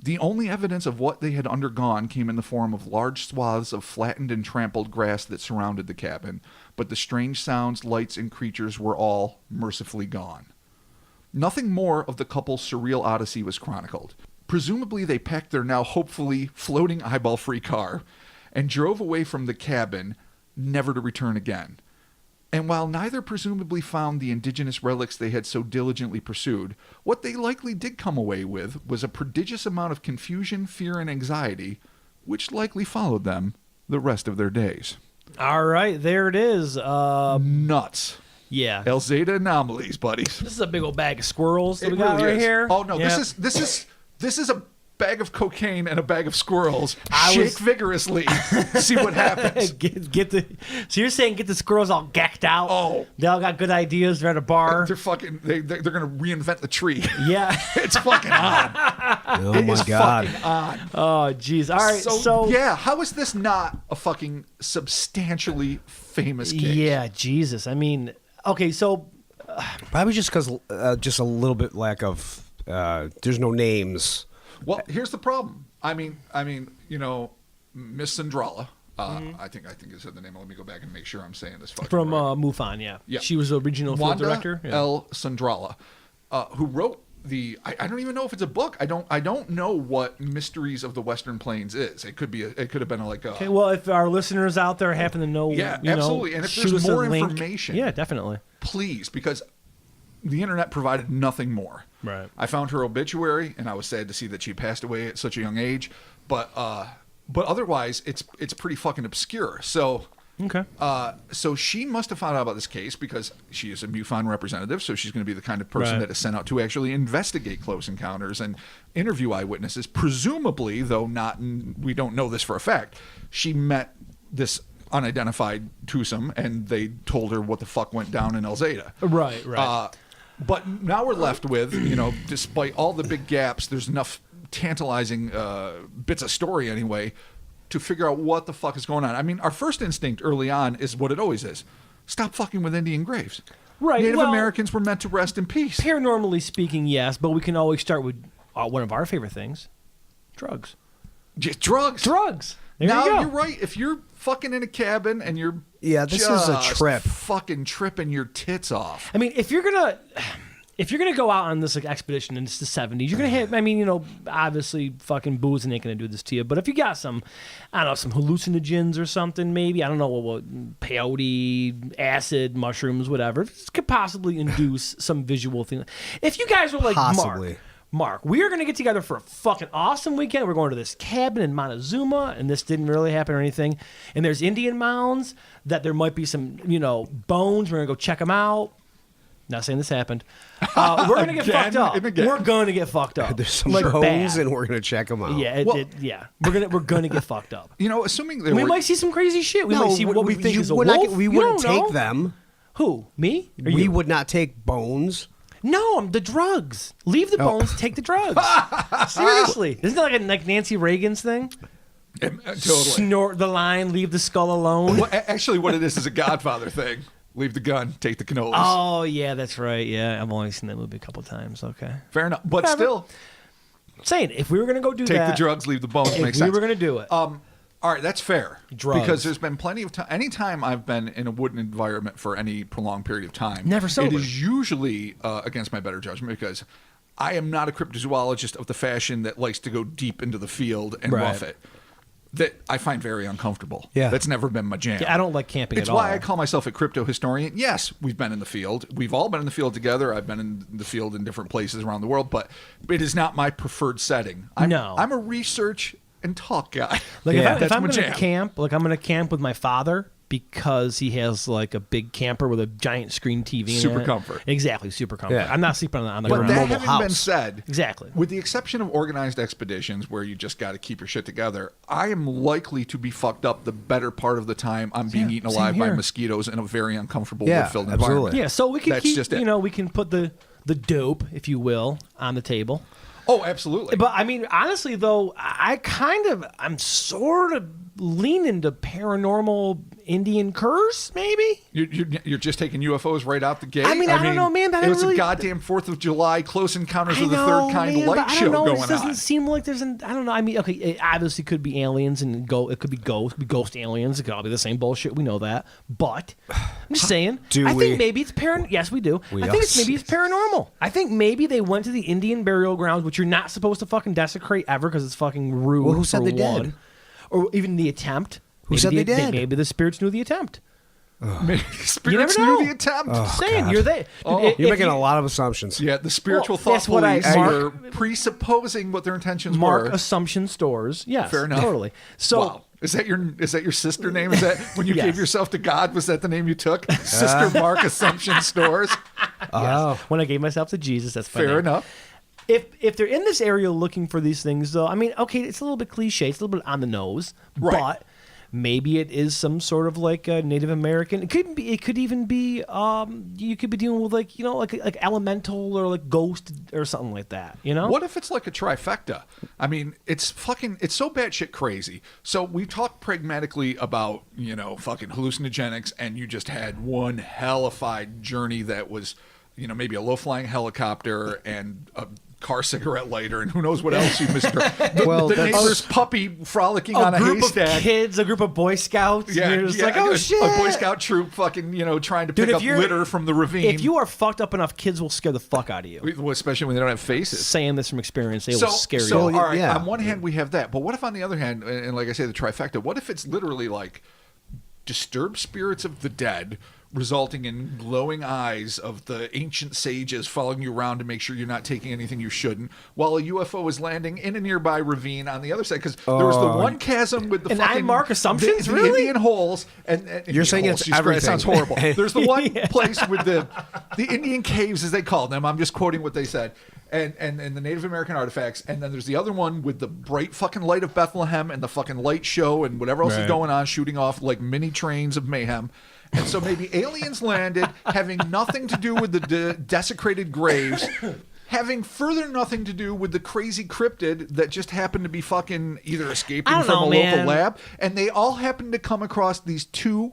The only evidence of what they had undergone came in the form of large swaths of flattened and trampled grass that surrounded the cabin, but the strange sounds, lights, and creatures were all mercifully gone. Nothing more of the couple's surreal odyssey was chronicled. Presumably they packed their now hopefully floating eyeball-free car and drove away from the cabin, never to return again. And while neither presumably found the indigenous relics they had so diligently pursued, what they likely did come away with was a prodigious amount of confusion, fear, and anxiety, which likely followed them the rest of their days. All right, there it is. Nuts. Yeah. Alzada Anomalies, buddies. This is a big old bag of squirrels that we got really right is. here. Oh no, Yep. this is a bag of cocaine and a bag of squirrels. Shake vigorously, see what happens. So you're saying get the squirrels all gacked out? Oh. They all got good ideas. They're at a bar. They're fucking. They're gonna reinvent the tree. Yeah. It's fucking on. Oh my God. Fucking on. Oh, jeez. All right. So yeah, how is this not a fucking substantially famous case? Yeah, Jesus. I mean, okay, so Probably just because just a little bit lack of. There's no names. Well, here's the problem. I mean, you know, Miss Sandrala. I think I said the name. Let me go back and make sure I'm saying this fucking from right. MUFON, yeah. Yeah. She was the original field Wanda director. Yeah. L. Sandrala, who wrote the. I don't even know if it's a book. I don't know what Mysteries of the Western Plains is. It could have been like a. Okay, well, if our listeners out there happen to know, Yeah, you know, absolutely. And if shoot there's us a more link. information, Yeah, definitely. please, because the internet provided nothing more. Right. I found her obituary, and I was sad to see that she passed away at such a young age. But otherwise, it's pretty fucking obscure. So. Okay. So she must have found out about this case because she is a MUFON representative, so she's going to be the kind of person Right. that is sent out to actually investigate close encounters and interview eyewitnesses. Presumably, though we don't know this for a fact, she met this unidentified twosome, and they told her what the fuck went down in Alzada. Right. But now we're left with, you know, despite all the big gaps, there's enough tantalizing bits of story anyway to figure out what the fuck is going on. I mean, our first instinct early on is what it always is. Stop fucking with Indian graves. Right. Native well, Americans were meant to rest in peace. Paranormally speaking, yes, but we can always start with one of our favorite things: drugs. Drugs. Drugs. There Now, you go. you're right. If you're fucking in a cabin and you're Yeah, this is a just trip. fucking tripping your tits off. I mean, if you're gonna, if you're gonna go out on this like expedition and it's the 70s, you're gonna hit. I mean, you know, obviously, fucking booze ain't gonna do this to you. But if you got some, I don't know, some hallucinogens or something, maybe I don't know what peyote, acid, mushrooms, whatever, this could possibly induce some visual thing. If you guys were like Possibly. Mark, we are gonna get together for a fucking awesome weekend. We're going to this cabin in Montezuma, and this didn't really happen or anything. And there's Indian mounds that there might be some, you know, bones. We're gonna go check them out. Not saying this happened. We're gonna get fucked up. We're gonna get fucked up. There's some Like, bones, bad. and we're gonna check them out. Yeah, yeah. We're gonna get fucked up. You know, assuming they We were, might see some crazy shit. We might see what we think is a wolf. We You wouldn't don't know. take them. Who? Me? Or We you? would not take bones. No, I'm the drugs. Leave the bones. Take the drugs. Seriously, isn't that like Nancy Reagan's thing? totally. Snort the line. Leave the skull alone. Well, actually, what it is a Godfather thing. Leave the gun, take the cannolis. Oh yeah, that's right. Yeah, I've only seen that movie a couple times. Okay, Fair enough, but Whatever. still, I'm saying if we were gonna go do take that, the drugs, leave the bones. if Makes we sense. were gonna do it, All right, that's fair. Drugs. Because there's been plenty of time. Anytime I've been in a wooden environment for any prolonged period of time, Never sober. It is usually against my better judgment because I am not a cryptozoologist of the fashion that likes to go deep into the field and Right. rough it. That I find very uncomfortable. Yeah. That's never been my jam. yeah, I don't like camping It's at all. why I call myself a crypto historian. Yes, we've been in the field. We've all been in the field together. I've been in the field in different places around the world, but it is not my preferred setting. I'm a research and talk guy. Like Yeah. if I'm my gonna jam. camp, like I'm gonna camp with my father because he has like a big camper with a giant screen TV. Super in it. comfort. Exactly, super comfort. Yeah. I'm not sleeping on the But ground. that mobile having house. been said, Exactly. with the exception of organized expeditions where you just got to keep your shit together, I am likely to be fucked up the better part of the time I'm being eaten same alive by here. mosquitoes in a very uncomfortable Yeah, wood-filled absolutely. environment. Yeah, so we can That's keep, just it. you know, we can put the dope, if you will, on the table. Oh, absolutely. But I mean, honestly, though, I'm sort of leaning to paranormal Indian curse, maybe. You're just taking UFOs right out the gate. I mean, I don't know, man, but I It was really- a goddamn 4th of July Close Encounters I of the know, Third Kind man, light but I show don't know. It going doesn't on. seem like there's an. I don't know. I mean, okay, it obviously could be aliens and it could be ghosts, ghost aliens. It could all be the same bullshit. We know that, but I'm just saying. Do I we? think maybe it's paranormal. Yes, we do. We I think also- maybe it's paranormal. I think maybe they went to the Indian burial grounds, which you're not supposed to fucking desecrate ever because it's fucking rude. Well, who said for they did? one. Or even the attempt. Who Maybe said they did? Maybe the spirits knew the attempt. Maybe spirits never know. knew the attempt. Just saying, God. you're there. You're making a lot of assumptions. Yeah, the spiritual Well, that's thought what I- police Mark- were presupposing what their intentions Mark were. Assumption Stores. Yes, Fair enough. Totally. So. Wow. Is that your sister name? Is that when you Yes. gave yourself to God? Was that the name you took? Sister Mark Assumption Stores. Oh, When I gave myself to Jesus, that's my Fair name. enough. If they're in this area looking for these things, though, I mean, okay, it's a little bit cliche, it's a little bit on the nose, Right. but maybe it is some sort of like a Native American. It could be. It could even be. You could be dealing with like like elemental or like ghost or something like that. You know. What if it's like a trifecta? I mean, it's so batshit crazy. So we talked pragmatically about, fucking hallucinogenics, and you just had one hellified journey that was, maybe a low-flying helicopter and a car cigarette lighter and who knows what else you missed. Well, the that's- neighbor's puppy frolicking A on a group of haystack. kids, a group of Boy Scouts. Yeah, and you're just yeah, like, oh a shit! Boy Scout troop fucking, trying to Dude, pick if up you're- litter from the ravine. If you are fucked up enough, kids will scare the fuck out of you. Especially when they don't have faces. Saying this from experience, they will scare you. So, all right, yeah. on one hand, we have that. But what if, on the other hand, and like I say, the trifecta, what if it's literally like disturbed spirits of the dead resulting in glowing eyes of the ancient sages following you around to make sure you're not taking anything you shouldn't, while a UFO is landing in a nearby ravine on the other side? Because there was the one chasm with the And I fucking mark assumptions, the really? Indian holes, and You're saying holes, it's Jesus Christ, everything. That sounds horrible. There's the one place with the Indian caves, as they called them. I'm just quoting what they said. And the Native American artifacts, and then there's the other one with the bright fucking light of Bethlehem and the fucking light show and whatever else is going on, shooting off like mini trains of mayhem. And so maybe aliens landed, having nothing to do with the desecrated graves, having further nothing to do with the crazy cryptid that just happened to be fucking either escaping I don't from know, a man. local lab, and they all happened to come across these two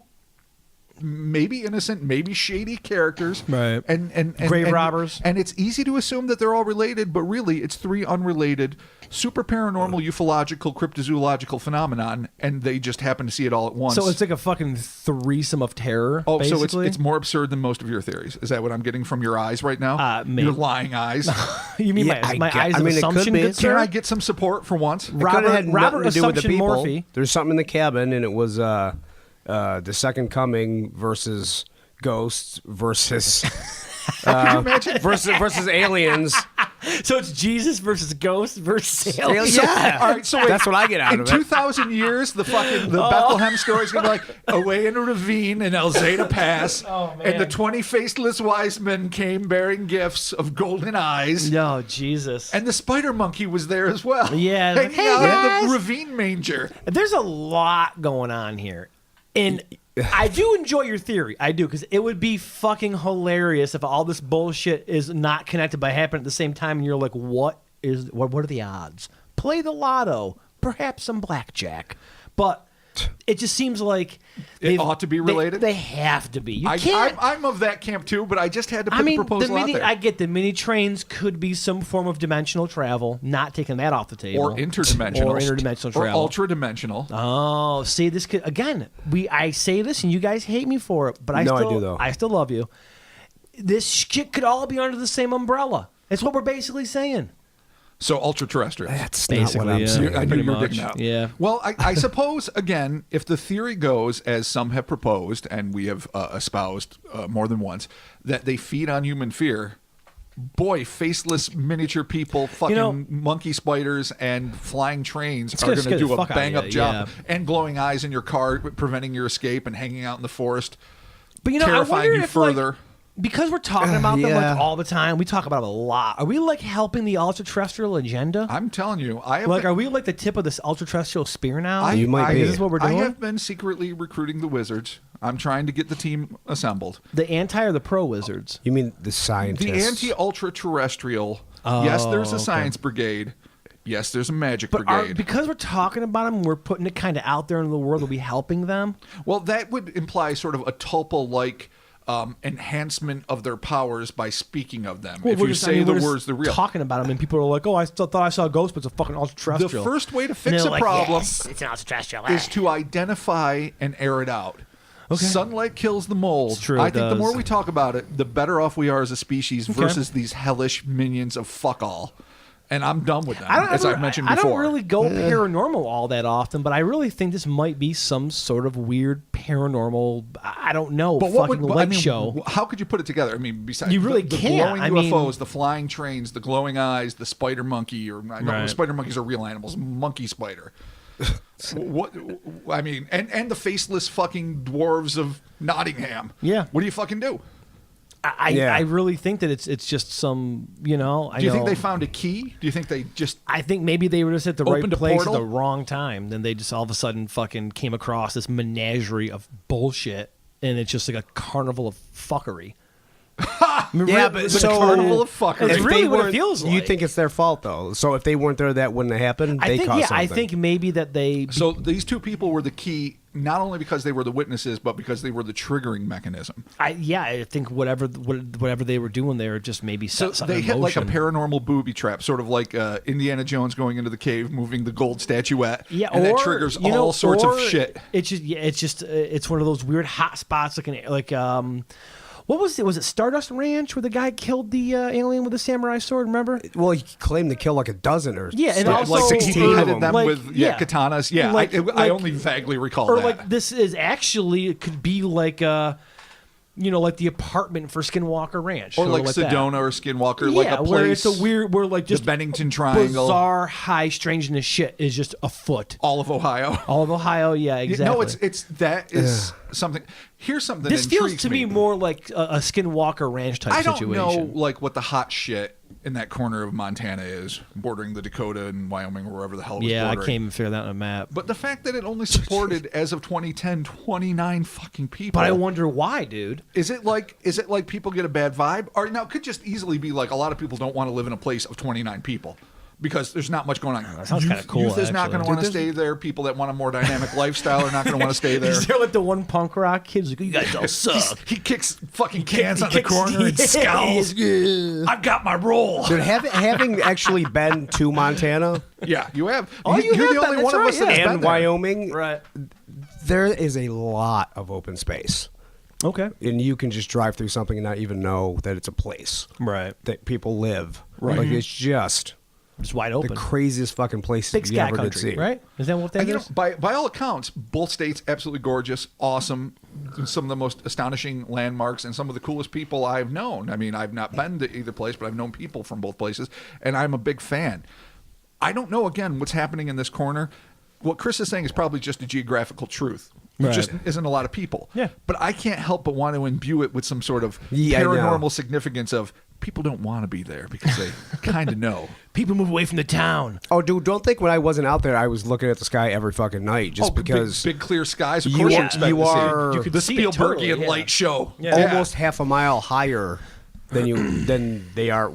maybe innocent, maybe shady characters, Right. And Grave robbers. and it's easy to assume that they're all related, but really it's three unrelated, super paranormal, ufological, cryptozoological phenomenon, and they just happen to see it all at once. So it's like a fucking threesome of terror. Oh, so basically? it's more absurd than most of your theories. Is that what I'm getting from your eyes right now? Maybe. Your lying eyes. You mean Yeah, my eyes I of mean, it could assumption? be. Good Can sir? I get some support for once? Robert had nothing to do with the Assumption people. Morphy. There's something in the cabin, and it was the Second Coming versus ghosts versus Could you imagine? versus aliens. So it's Jesus versus ghosts versus aliens. Yeah. All right, so wait, That's what I get out in of it. 2,000 years, the Bethlehem story is going to be like away in a ravine in Alzada Pass, Oh, man. and the 20 faceless wise men came bearing gifts of golden eyes, No, Jesus. and the spider monkey was there as well. Yeah, hanging hey, out guys. in the ravine manger. There's a lot going on here. And I do enjoy your theory. I do, because it would be fucking hilarious if all this bullshit is not connected but happening at the same time, and you're like, what are the odds? Play the lotto. Perhaps some blackjack. But it just seems like It ought to be related? They have to be. You can't. I'm of that camp too, but I just had to put I mean, the proposal out there. I get the mini trains could be some form of dimensional travel, not taking that off the table. or interdimensional. Or interdimensional Or travel. ultra-dimensional. Oh, see, this could again. I say this, and you guys hate me for it, but I No, I still, do, though. I still love you. This shit could all be under the same umbrella. That's what we're basically saying. So ultra-terrestrial. That's not what I'm yeah. saying. I knew Pretty you were much, digging out. yeah. Well, I suppose, again, if the theory goes, as some have proposed, and we have espoused more than once, that they feed on human fear, boy, faceless miniature people, fucking monkey spiders, and flying trains are going to do a bang-up job. And glowing eyes in your car, preventing your escape, and hanging out in the forest, But I terrifying wonder you if, further. like, because we're talking about them yeah. like all the time, we talk about them a lot. Are we like helping the ultra-terrestrial agenda? I'm telling you, I have Like, been- are we like the tip of this ultra-terrestrial spear now? I- You might be. Is this what we're doing? I have been secretly recruiting the wizards. I'm trying to get the team assembled. The anti or the pro wizards? You mean the scientists? The anti-ultra-terrestrial. Yes, there's a okay. science brigade. Yes, there's a magic But brigade. because we're talking about them, we're putting it kind of out there in the world. Are we helping them? Well, that would imply sort of a Tulpa-like enhancement of their powers by speaking of them. Well, if we're you just- say I mean, the we're just words, the real. talking about them, and people are like, "Oh, I still thought I saw a ghost, but it's a fucking The ultra-terrestrial." first way to And fix they're a like, problem "Yes, it's an ultra-terrestrial." is to identify and air it out. Okay. Sunlight kills the mold. It's true, I it think the more does. we talk about it, the better off we are as a species versus these hellish minions of fuck all. And I'm done with them, as I've mentioned I before. don't really go paranormal all that often, but I really think this might be some sort of weird paranormal. I don't know. But what fucking would leg show. How could you put it together? I mean, besides You really the can't. glowing I mean- UFOs, the flying trains, the glowing eyes, the spider monkey, or I know Right. spider monkeys are real animals, monkey spider. What I mean, and the faceless fucking dwarves of Nottingham. Yeah. What do you fucking do? I really think that it's just some, Do you think they know- found a key? Do you think they just I think maybe they were just at the right Opened a place at portal? the wrong time. Then they just all of a sudden fucking came across this menagerie of bullshit, and it's just like a carnival of fuckery. Yeah, but the so carnival of fuckers? It's if really they what it weren't- feels You like. think it's their fault though? So if they weren't there, that wouldn't have happened. I They think, caused yeah, I something. think maybe that they. So these two people were the key, not only because they were the witnesses, but because they were the triggering mechanism. I think whatever they were doing there just maybe So set something they in hit like a motion. paranormal booby trap, sort of like Indiana Jones going into the cave, moving the gold statuette, Yeah, and or, that triggers you know, all sorts of or shit. It's just it's one of those weird hot spots like what was it? Was it Stardust Ranch where the guy killed the alien with the samurai sword? Remember? Well, he claimed to kill like a dozen or Yeah, and stuff. also- Like 16 he of headed them. them Like, with yeah. katanas. Yeah, Like- I like- only vaguely recall Or that. like this is actually it could be like like the apartment for Skinwalker Ranch, or sort like of that. Sedona or Skinwalker, Yeah, like a place where it's a weird, where like just the Bennington Triangle, bizarre, high strangeness shit is just afoot. all of Ohio. All of Ohio, yeah, exactly. No, it's that is something. Here's something. This that feels intrigues to me more like a Skinwalker Ranch type I don't situation. know like what the hot shit in that corner of Montana is, bordering the Dakota and Wyoming or wherever the hell it was Yeah, I bordering. can't even figure that on a map. But the fact that it only supported, as of 2010, 29 fucking people. But I wonder why, dude. Is it like people get a bad vibe? Or now it could just easily be like a lot of people don't want to live in a place of 29 people. because there's not much going on. That sounds kind of cool. Youth is not going to want to Dude, stay there. People that want a more dynamic lifestyle are not going to want to stay there. Is there like the one punk rock kid's like, you guys all suck. He kicks fucking cans on the kicks- corner and yeah, scowls. I've got my role. Dude, having actually been to Montana Yeah, you have. Oh, you You're have the been, only one that's of us right, that's yeah. been and there. Wyoming, Right. there is a lot of open space. Okay. And you can just drive through something and not even know that it's a place Right. that people live. Right. Like, it's just It's wide the open. crazy fucking place Big you sky ever did country, see. right? Is that what that And, is? by all accounts, both states absolutely gorgeous, awesome, some of the most astonishing landmarks, and some of the coolest people I've known. I mean, I've not been to either place, but I've known people from both places, and I'm a big fan. I don't know, again, what's happening in this corner. What Chris is saying is probably just a geographical truth. There Right. just isn't a lot of people. Yeah. But I can't help but want to imbue it with some sort of Yeah, I know. paranormal significance of people don't want to be there because they kind of know. People move away from the town. Oh, dude, don't think when I wasn't out there, I was looking at the sky every fucking night just because big clear skies. Of you course, you are- expect you to see are- You could the see it Spielbergian totally, yeah. light show. Yeah. almost half a mile higher than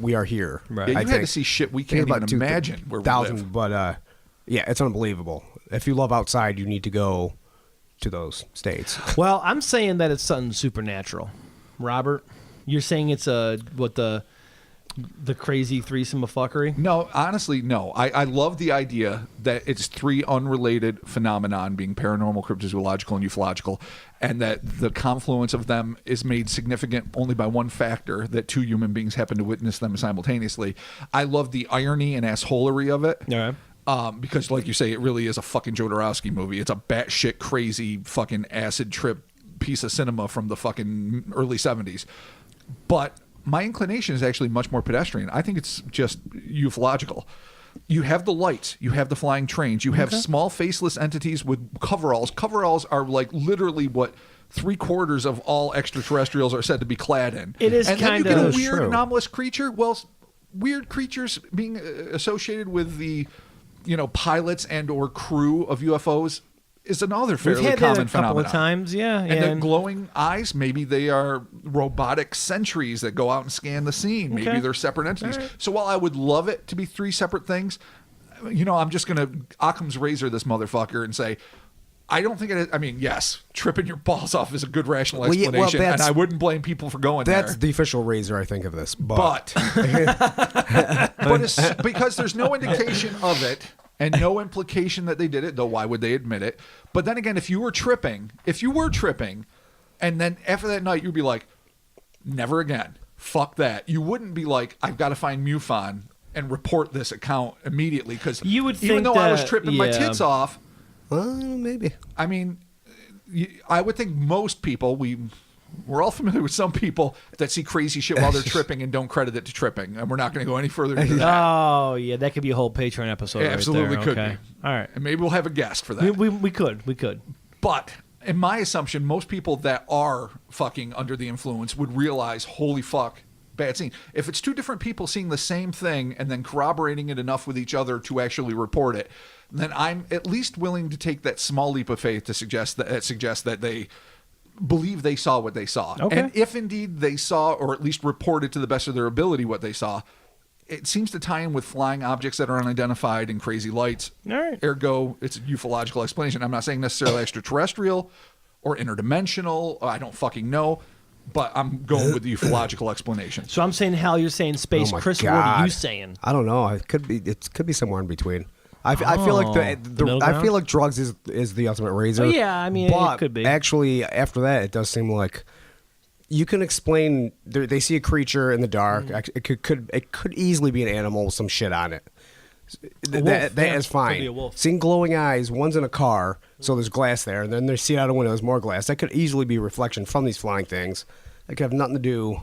we are here. Right. Yeah, I you had think. to see shit we I think can't even imagine where we 2,000, live. but yeah, it's unbelievable. If you love outside, you need to go to those states. Well, I'm saying that it's something supernatural. Robert, you're saying it's the crazy threesome of fuckery? No, honestly, no. I love the idea that it's three unrelated phenomenon being paranormal, cryptozoological, and ufological, and that the confluence of them is made significant only by one factor, that two human beings happen to witness them simultaneously. I love the irony and assholery of it. All right. Because, like you say, it really is a fucking Jodorowsky movie. It's a batshit crazy fucking acid trip piece of cinema from the fucking early 70s. But my inclination is actually much more pedestrian. I think it's just ufological. You have the lights, you have the flying trains, you have small faceless entities with coveralls. Coveralls are like literally what 3/4 of all extraterrestrials are said to be clad in. It is and then you kinda- get a That's weird true. anomalous creature. Well, weird creatures being associated with the pilots and or crew of UFOs is another We've fairly had that common a couple phenomenon. of times, yeah. And the glowing eyes, maybe they are robotic sentries that go out and scan the scene. Maybe Okay. they're separate entities. All right. So while I would love it to be three separate things, I'm just going to Occam's razor this motherfucker and say, I don't think it is. I mean, yes, tripping your balls off is a good rational Well, yeah, well, explanation, and that's- I wouldn't blame people for going That's there. the official razor, I think, of this. But because there's no indication of it and no implication that they did it, though why would they admit it? But then again, if you were tripping, and then after that night you'd be like, never again, fuck that. You wouldn't be like, I've got to find MUFON and report this account immediately, because You would even think though I was that- tripping my yeah. tits off, maybe. I mean, I would think most people, we're all familiar with some people that see crazy shit while they're tripping and don't credit it to tripping, and we're not going to go any further into that. Oh, yeah, that could be a whole Patreon episode It right absolutely there. could Okay. be. All right. And maybe we'll have a guest for that. We could. But in my assumption, most people that are fucking under the influence would realize, holy fuck, bad scene. If it's two different people seeing the same thing and then corroborating it enough with each other to actually report it, then I'm at least willing to take that small leap of faith to suggest that they believe they saw what they saw. Okay. And if indeed they saw, or at least reported to the best of their ability what they saw, it seems to tie in with flying objects that are unidentified and crazy lights. All right. Ergo, it's a ufological explanation. I'm not saying necessarily extraterrestrial or interdimensional. I don't fucking know. But I'm going with the ufological explanation. So I'm saying, Hal, you're saying space. Oh my Chris, God. what are you saying? I don't know. It could be somewhere in between. I feel like the middle I ground? feel like drugs is the ultimate razor. Oh, yeah, I mean, but it could be. Actually, after that, it does seem like you can explain. They see a creature in the dark. It could easily be an animal with some shit on it. wolf, That yeah. is Could fine. be a wolf. Seeing glowing eyes. One's in a car, so there's glass there, and then they see out a window. There's more glass. That could easily be a reflection from these flying things. That could have nothing to do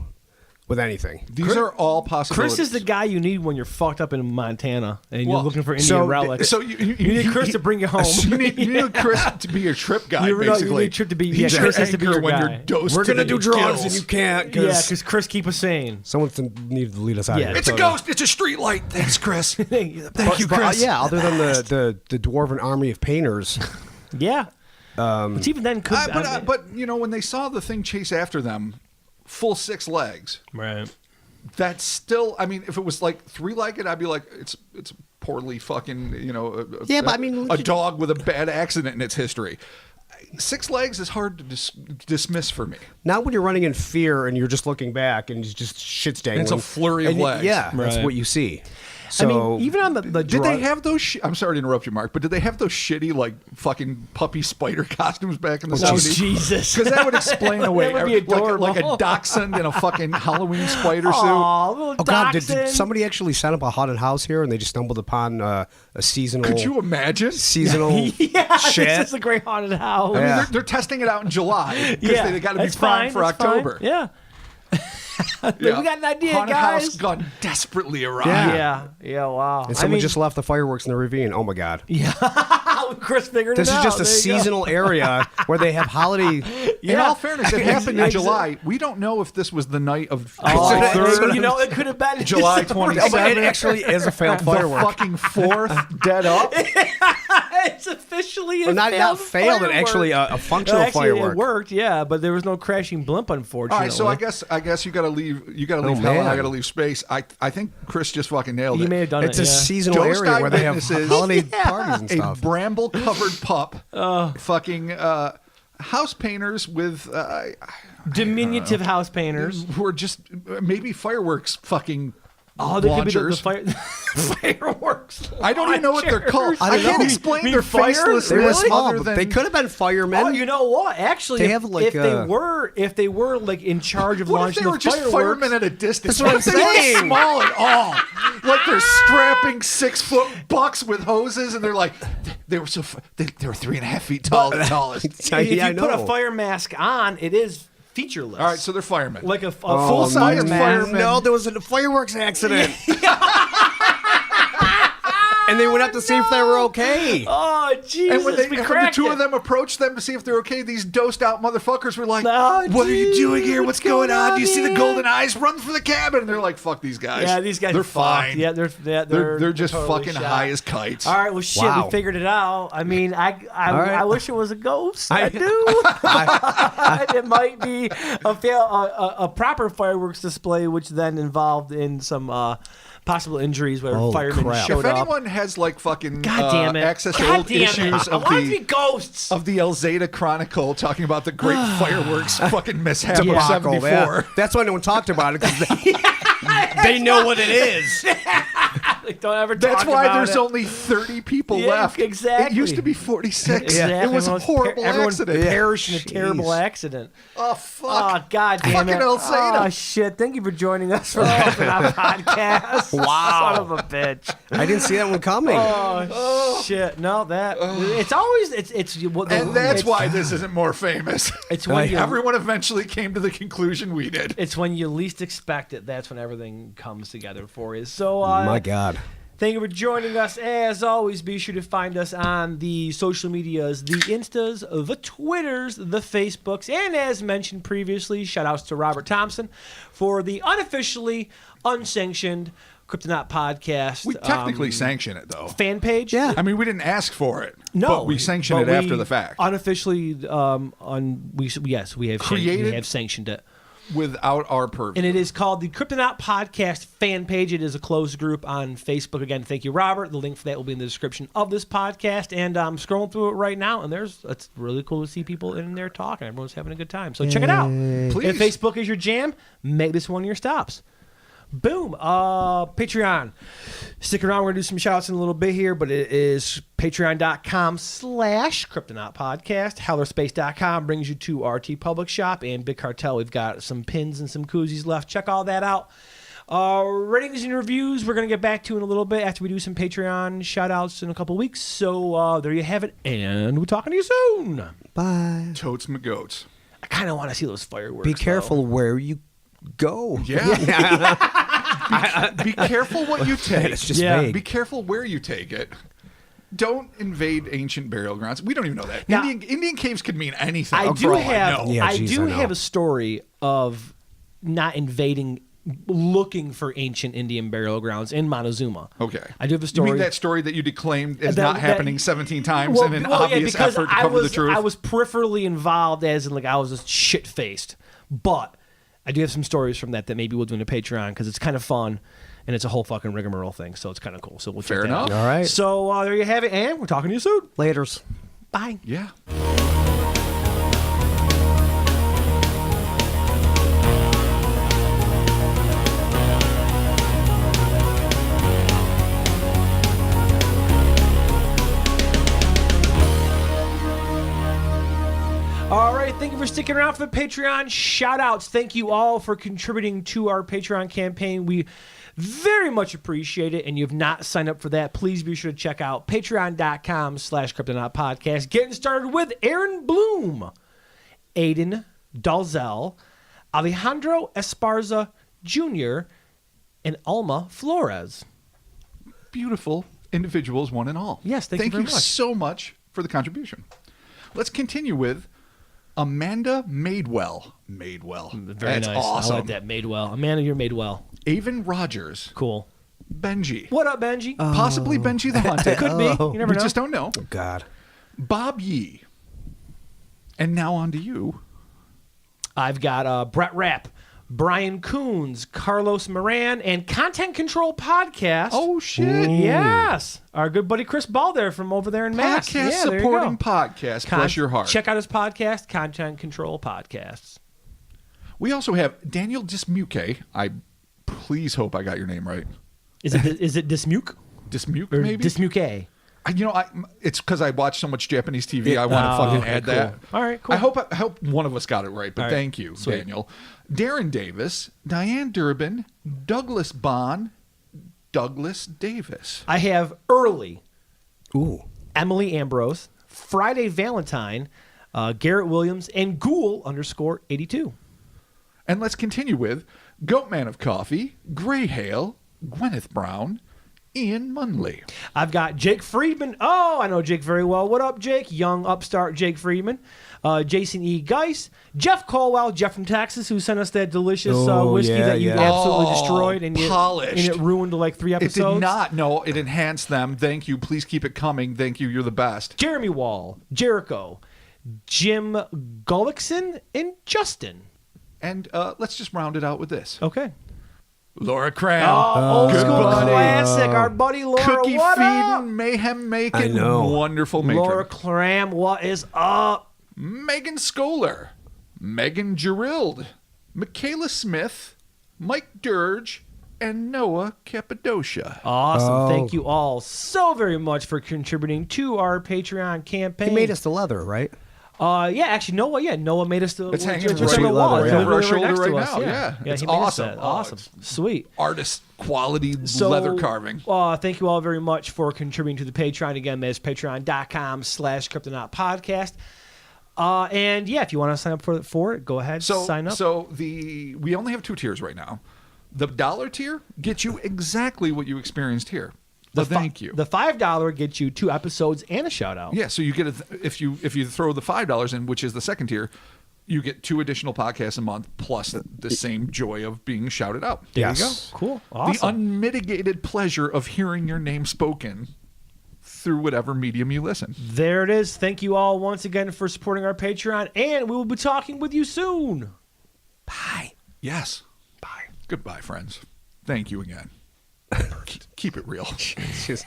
with anything. These are all possibilities. Chris is the guy you need when you're fucked up in Montana and you're Well, looking for Indian so- relics. So you need Chris to bring you home. You need Chris to be your trip guy, You basically. need Trip to be. He's Yeah, your Chris has to be anchor your when guy. you're dosed We're to gonna the do drugs, gills. and you can't. Yeah, because Chris keep us sane. Someone's needed to lead us out Yeah. of here. It's a ghost. It's a street light. Thanks, Chris. Thank you, But, Chris. yeah, other than the dwarven army of painters. Yeah. But even then, could But when they saw the thing chase after them, full 6 legs, right. That's still, I mean, if it was like three-legged, I'd be like, it's poorly fucking, you know, Yeah, but I mean, a dog with a bad accident in its history. 6 legs is hard to dismiss for me. Not when you're running in fear and you're just looking back and it's just shit's dangling. It's a flurry of legs. Yeah, that's Right. what you see. I So mean, even on the Did they have those? I'm sorry to interrupt you, Mark, but did they have those shitty like fucking puppy spider costumes back in the Oh, 70s? Jesus. Because that would explain away That would be like a adorable. dachshund in a fucking Halloween spider suit. Aw, little Oh God! Did dachshund. somebody actually set up a haunted house here, and they just stumbled upon a seasonal? Could you imagine? seasonal Yeah, shit? this is a great haunted house. I mean, Yeah. they're testing it out in July because they got to be that's primed fine, for that's fine. October. Yeah. We got an idea, Haunted guys. house gone desperately awry. Yeah, wow. And someone just left the fireworks in the ravine. Oh my God! Chris figured This it is out. just a There you go. seasonal area where they have holiday. In all fairness, it happened in Exa- July. We don't know if this was the night of Oh, July 3rd, you know, it could have been July Oh, but 27th. it actually is a failed the firework. fucking 4th dead up. It's officially a Well, not failed. It firework. actually a functional Actually, firework. It worked, yeah, but there was no crashing blimp, All unfortunately. right, so I guess you got to leave. You got to leave Oh, hell, and I man. got to leave space. I think Chris just fucking nailed You it. may have done It's it. a yeah. seasonal Ghost area where they have eyewitnesses. holiday parties and A stuff. bramble-covered pup, fucking house painters with Diminutive house painters. who are just maybe fireworks fucking Oh, they could be the launchers. fireworks. I don't even know what they're called. launchers. I can't know. explain Mean their fire? faceless. They were Really? small, other but than they could have been firemen. Oh, you know what? Actually, They if, have, like, if they were like in charge of What if launching they were the just fireworks, firemen at a distance? That's what What if I'm they weren't saying. small at all? Like they're strapping 6-foot bucks with hoses, and they're like, they were so they were 3.5 feet tall, the tallest. if Yeah, I you put a know. fire mask on, it is featureless. All right, so they're firemen. like a Oh, fire full-size mask. fireman. No, there was a fireworks accident. And they went up to see if they were okay. Oh Jesus! And when we the cracked two it. of them approached them to see if they're okay, these dosed out motherfuckers were like, Oh, "What are you geez, doing here? What's going on? Do you see the here?" golden eyes? Run for the cabin!" And they're like, "Fuck these guys. Yeah, these guys they're are fucked. fine. Yeah, they're just totally fucking shot. high as kites." All right, well, shit, Wow. we figured it out. I mean, I right. wish it was a ghost. I do. It might be a proper fireworks display, which then involved in some possible injuries where Holy firemen crap. showed If up. anyone has like fucking God damn it! access to God old damn it. issues I of want it to be the ghosts. of the Alzada Chronicle talking about the great fireworks fucking mishap of Debacle, 74. yeah. That's why no one talked about it because they know what it is. Like, don't ever That's talk why about there's it. only 30 people Yeah, left. exactly. It used to be 46. Exactly. It was a horrible everyone accident. perished in a terrible Jeez. accident. Oh, fuck. Oh, God damn Fucking it. Alzada. Oh, shit. Thank you for joining us for the Open Up Podcast. Wow. Son of a bitch. I didn't see that one coming. Oh, shit. No, it's always, it's And that's why this isn't more famous. It's when you, Everyone eventually came to the conclusion we did. it's when you least expect it. That's when everything comes together for you. So, My God. thank you for joining us. As always, be sure to find us on the social medias, the Instas, the Twitters, the Facebooks, and as mentioned previously, shout outs to Robert Thompson for the unofficially unsanctioned Kryptonaut Podcast. We technically sanction it, though. fan page. Yeah. I mean, we didn't ask for it. No, But we sanction but it after we the fact. Unofficially, we have Created- we have sanctioned it. Without our purview. And it is called the Kryptonaut Podcast fan page. It is a closed group on Facebook. Again, thank you, Robert. The link for that will be in the description of this podcast. And I'm scrolling through it right now, and it's really cool to see people in there talking. Everyone's having a good time. So check it out. Please. If Facebook is your jam, make this one of your stops. Boom. Patreon. Stick around. We're going to do some shout outs in a little bit here, but it is patreon.com/Kryptonaut Podcast. Hellerspace.com brings you to RT Public Shop and Big Cartel. We've got some pins and some koozies left. Check all that out. Ratings and reviews we're going to get back to in a little bit after we do some Patreon shout outs in a couple weeks. So there you have it, and we're talking to you soon. Bye. Totes my goats. I kind of want to see those fireworks. Be careful where you go. Yeah. Be careful what you take. It's just Yeah. vague. Be careful where you take it. Don't invade ancient burial grounds. We don't even know that. Now- Indian caves could mean anything. I for do all have I know. Yeah, I geez, do I know. have a story of not invading, looking for ancient Indian burial grounds in Montezuma. Okay. I do have a story. You mean that story that you declaimed as That- not that- happening 17 times in an yeah, obvious because effort to cover the truth? I was peripherally involved, as in like I was just shit faced, but I do have some stories from that maybe we'll do in a Patreon because it's kind of fun and it's a whole fucking rigmarole thing. So it's kind of cool. So we'll check Fair that enough. out. All right. So there you have it. And we're talking to you soon. Laters. Bye. Yeah. All right, thank you for sticking around for the Patreon shout-outs. Thank you all for contributing to our Patreon campaign. We very much appreciate it, and you have not signed up for that, please be sure to check out patreon.com/CryptonautPodcast. Getting started with Aaron Bloom, Aiden Dalzell, Alejandro Esparza Jr., and Alma Flores. Beautiful individuals, one and all. Yes, thank you very much. So much for the contribution. Let's continue with Amanda Madewell. Very That's nice. awesome. I like that. Made well. Amanda, you're made well. Avon Rogers. Cool. Benji. What up, Benji? Possibly Benji the Haunted. Could be. You never We know. just don't know. Oh, God. Bob Yee. And now on to you. I've got Brett Rapp, Brian Coons, Carlos Moran, and Content Control Podcast. Oh, shit. Yes. Our good buddy Chris Ball there from over there in Mass. Podcast Yeah, there you supporting go. podcast. Bless your heart. Check out his podcast, Content Control Podcasts. We also have Daniel Dismuke. I please hope I got your name right. Is it Dismuke? Dismuke, Or maybe? Dismuke? It's because I watch so much Japanese TV. I want to fucking okay, add cool. that. All right, cool. I hope one of us got it right, but All right, thank you, sweet. Daniel. Darren Davis, Diane Durbin, Douglas Bond, Douglas Davis. I have Early, Ooh. Emily Ambrose, Friday Valentine, Garrett Williams, and Ghoul_82. And let's continue with Goatman of Coffee, Gray Hale, Gwyneth Brown, Ian Munley. I've got Jake Friedman. Oh, I know Jake very well. What up, Jake? Young upstart Jake Friedman. Jason E. Geis. Jeff Colwell, Jeff from Texas, who sent us that delicious whiskey that you absolutely destroyed and polished. and it ruined like 3 episodes. It did not. No, it enhanced them. Thank you. Please keep it coming. Thank you. You're the best. Jeremy Wall, Jericho, Jim Gullickson, and Justin. And let's just round it out with this. Okay. Laura Cram. Old Good school buddy. classic. Our buddy Laura. Cookie What feeding, up? mayhem I making, know. wonderful matron. Laura Cram, what is up? Megan Scholar, Megan Gerild, Michaela Smith, Mike Dirge, and Noah Cappadocia. Awesome. Oh. Thank you all so very much for contributing to our Patreon campaign. He made us the leather, right? Yeah, actually, Noah. Yeah, Noah made us the. It's hanging just right on the over wall. our It's shoulder literally next right to us. now, yeah. yeah, It's he made us awesome. that. Oh, Awesome, it's- sweet. Artist quality So, leather carving. Thank you all very much for contributing to the Patreon. Again, that's patreon.com/CryptonautPodcast. And yeah, if you want to sign up for it, go ahead. Sign up. So we only have 2 tiers right now. The $1 tier gets you exactly what you experienced here. Thank you. The $5 gets you 2 episodes and a shout out. Yeah, so you get if you throw the $5 in, which is the second tier, you get 2 additional podcasts a month plus the same joy of being shouted out. There Yes. you go. Cool. Awesome. The unmitigated pleasure of hearing your name spoken through whatever medium you listen. There it is. Thank you all once again for supporting our Patreon, and we will be talking with you soon. Bye. Yes. Bye. Goodbye, friends. Thank you again. Keep it real. It's just